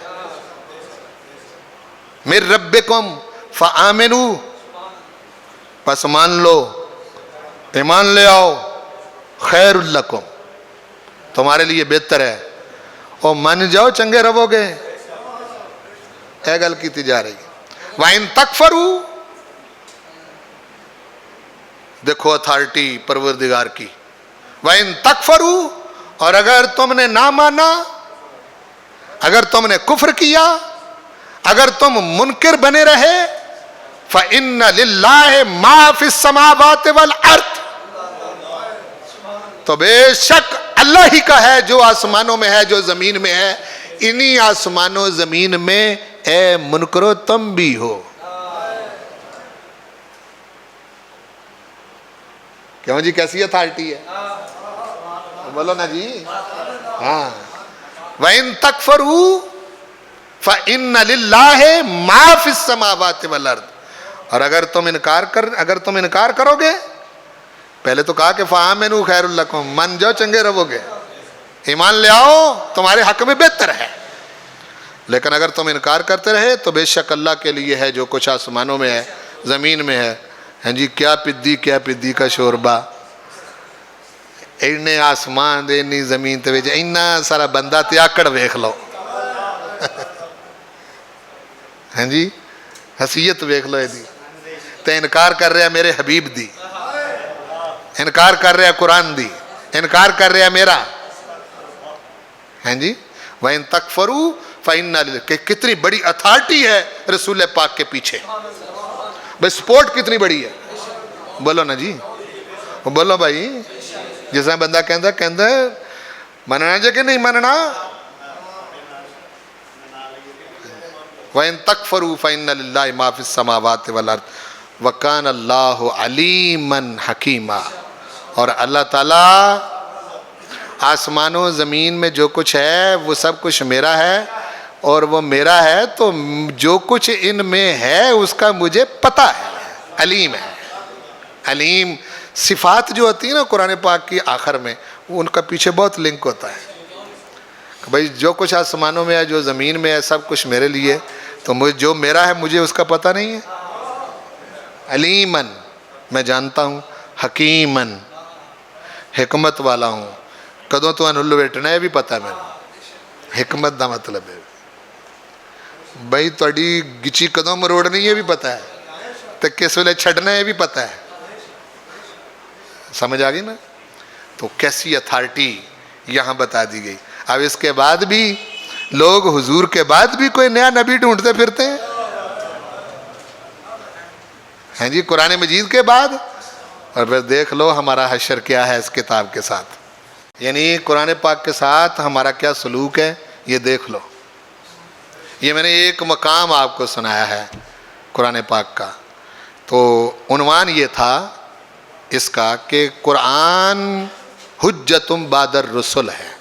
من ربکم فآمنوا، پس مان لو، ایمان لے آؤ، خیر لکم، تمہارے لیے بہتر ہے، اور مان جاؤ چنگے رہو گے۔ اے گل کی جا رہی ہے۔ وَإِن تَكْفَرُوا، دیکھو اتھارٹی پروردگار کی، وَإِن تَكْفَرُوا، اور اگر تم نے نہ مانا، اگر تم نے کفر کیا، اگر تم منکر بنے رہے، فَإِنَّ لِلَّهِ مَا فِي السَّمَاوَاتِ وَالْأَرْضِ، تو بے شک اللہ ہی کا ہے جو آسمانوں میں ہے، جو زمین میں ہے، انہی آسمانوں زمین میں اے منکرو تم بھی ہو۔ کیوں جی، کیسی اتھارٹی ہے؟ بولو نا جی، ہاں۔ وَإِن تَكْفَرُوا فَإِنَّ لِلَّهِ مَا فِي السَّمَاوَاتِ وَالْأَرْضِ، اور اگر تم انکار کرو گے، پہلے تو کہا کہ فَآمِنُوا خَيْرٌ لَكُمْ، مان جاؤ چنگے رہو گے، ایمان لے آؤ تمہارے حق میں بہتر ہے، لیکن اگر تم انکار کرتے رہے تو بے شک اللہ کے لیے ہے جو کچھ آسمانوں میں ہے، زمین میں ہے۔ ہاں جی، کیا پدی کا شوربا، اینے آسمان دے، اینی زمین تے وچ اینا سارا بندہ تے آکڑ ویکھ لو، ہاں جی، حیثیت ویکھ لو ایدی، تے انکار کر رہا میرے حبیب دی، انکار کر رہا قرآن دی، انکار کر رہا میرا، ہاں جی۔ وَإِن تَكْفَرُوا فَإِنَّ لِلَّهِ، کہ کتنی بڑی اتھارٹی ہے رسول پاک کے پیچھے، بھئی سپورٹ کتنی بڑی ہے، بولو نا جی، بولو بھائی، جیسا بندہ کہندا ہے مننا جے کہ نہیں مننا۔ وَإِن تَكْفَرُوا فَإِنَّ لِلَّهِ مَا فِي السَّمَاوَاتِ وَالْأَرْضِ وَكَانَ اللَّهُ عَلِيمًا حَكِيمًا، اور اللہ تعالیٰ آسمانوں زمین میں جو کچھ ہے وہ سب کچھ میرا ہے، اور وہ میرا ہے تو جو کچھ ان میں ہے اس کا مجھے پتہ ہے، علیم ہے۔ علیم صفات جو ہوتی ہیں نا قرآن پاک کی آخر میں، وہ ان کا پیچھے بہت لنک ہوتا ہے کہ بھئی جو کچھ آسمانوں میں ہے، جو زمین میں ہے، سب کچھ میرے لیے، تو جو میرا ہے مجھے اس کا پتہ نہیں ہے۔ علیمن، میں جانتا ہوں، حکیمن، حکمت والا ہوں، کدوں تو انہوں لوٹنا ہے بھی پتہ ہے میں، حکمت دا مطلب ہے بھئی تھوڑی گچی کدوں مروڑنی ہے بھی پتہ ہے، تو کس ویلے چھڑنا ہے بھی پتہ ہے، سمجھ آگئی نا؟ تو کیسی اتھارٹی یہاں بتا دی گئی۔ اب اس کے بعد بھی لوگ حضور کے بعد بھی کوئی نیا نبی ڈھونڈتے پھرتے ہیں، ہیں جی، قرآن مجید کے بعد، اور پھر دیکھ لو ہمارا حشر کیا ہے اس کتاب کے ساتھ، یعنی قرآن پاک کے ساتھ ہمارا کیا سلوک ہے یہ دیکھ لو. یہ میں نے ایک مقام آپ کو سنایا ہے قرآن پاک کا. تو عنوان یہ تھا اس کا کہ قرآن حجت بعد الرسل ہے.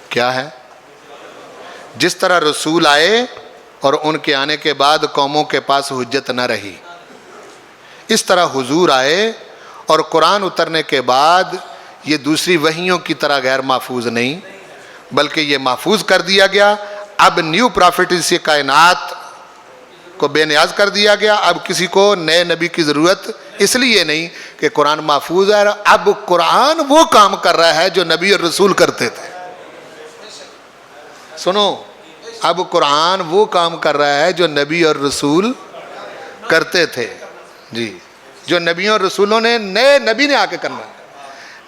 کیا ہے؟ جس طرح رسول آئے اور ان کے آنے کے بعد قوموں کے پاس حجت نہ رہی، اس طرح حضور آئے اور قرآن اترنے کے بعد یہ دوسری وحیوں کی طرح غیر محفوظ نہیں، بلکہ یہ محفوظ کر دیا گیا. اب نیو پرافٹ اس کائنات کو بے نیاز کر دیا گیا. اب کسی کو نئے نبی کی ضرورت اس لیے نہیں کہ قرآن محفوظ ہے. اب قرآن وہ کام کر رہا ہے جو نبی اور رسول کرتے تھے. سنو، اب قرآن وہ کام کر رہا ہے جو نبی اور رسول کرتے تھے. جی، جو نبیوں اور رسولوں نے نئے نبی نے آ کے کرنا،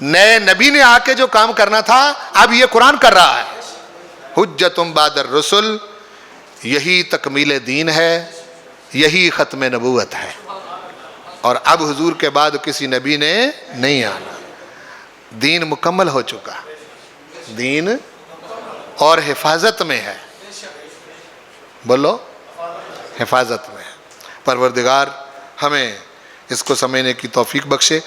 نئے نبی نے آ کے جو کام کرنا تھا اب یہ قرآن کر رہا ہے. حجتم بعد الرسل، یہی تکمیل دین ہے، یہی ختم نبوت ہے. اور اب حضور کے بعد کسی نبی نے نہیں آنا. دین مکمل ہو چکا، دین اور حفاظت میں ہے. بولو، حفاظت میں ہے. پروردگار ہمیں اس کو سمجھنے کی توفیق بخشے.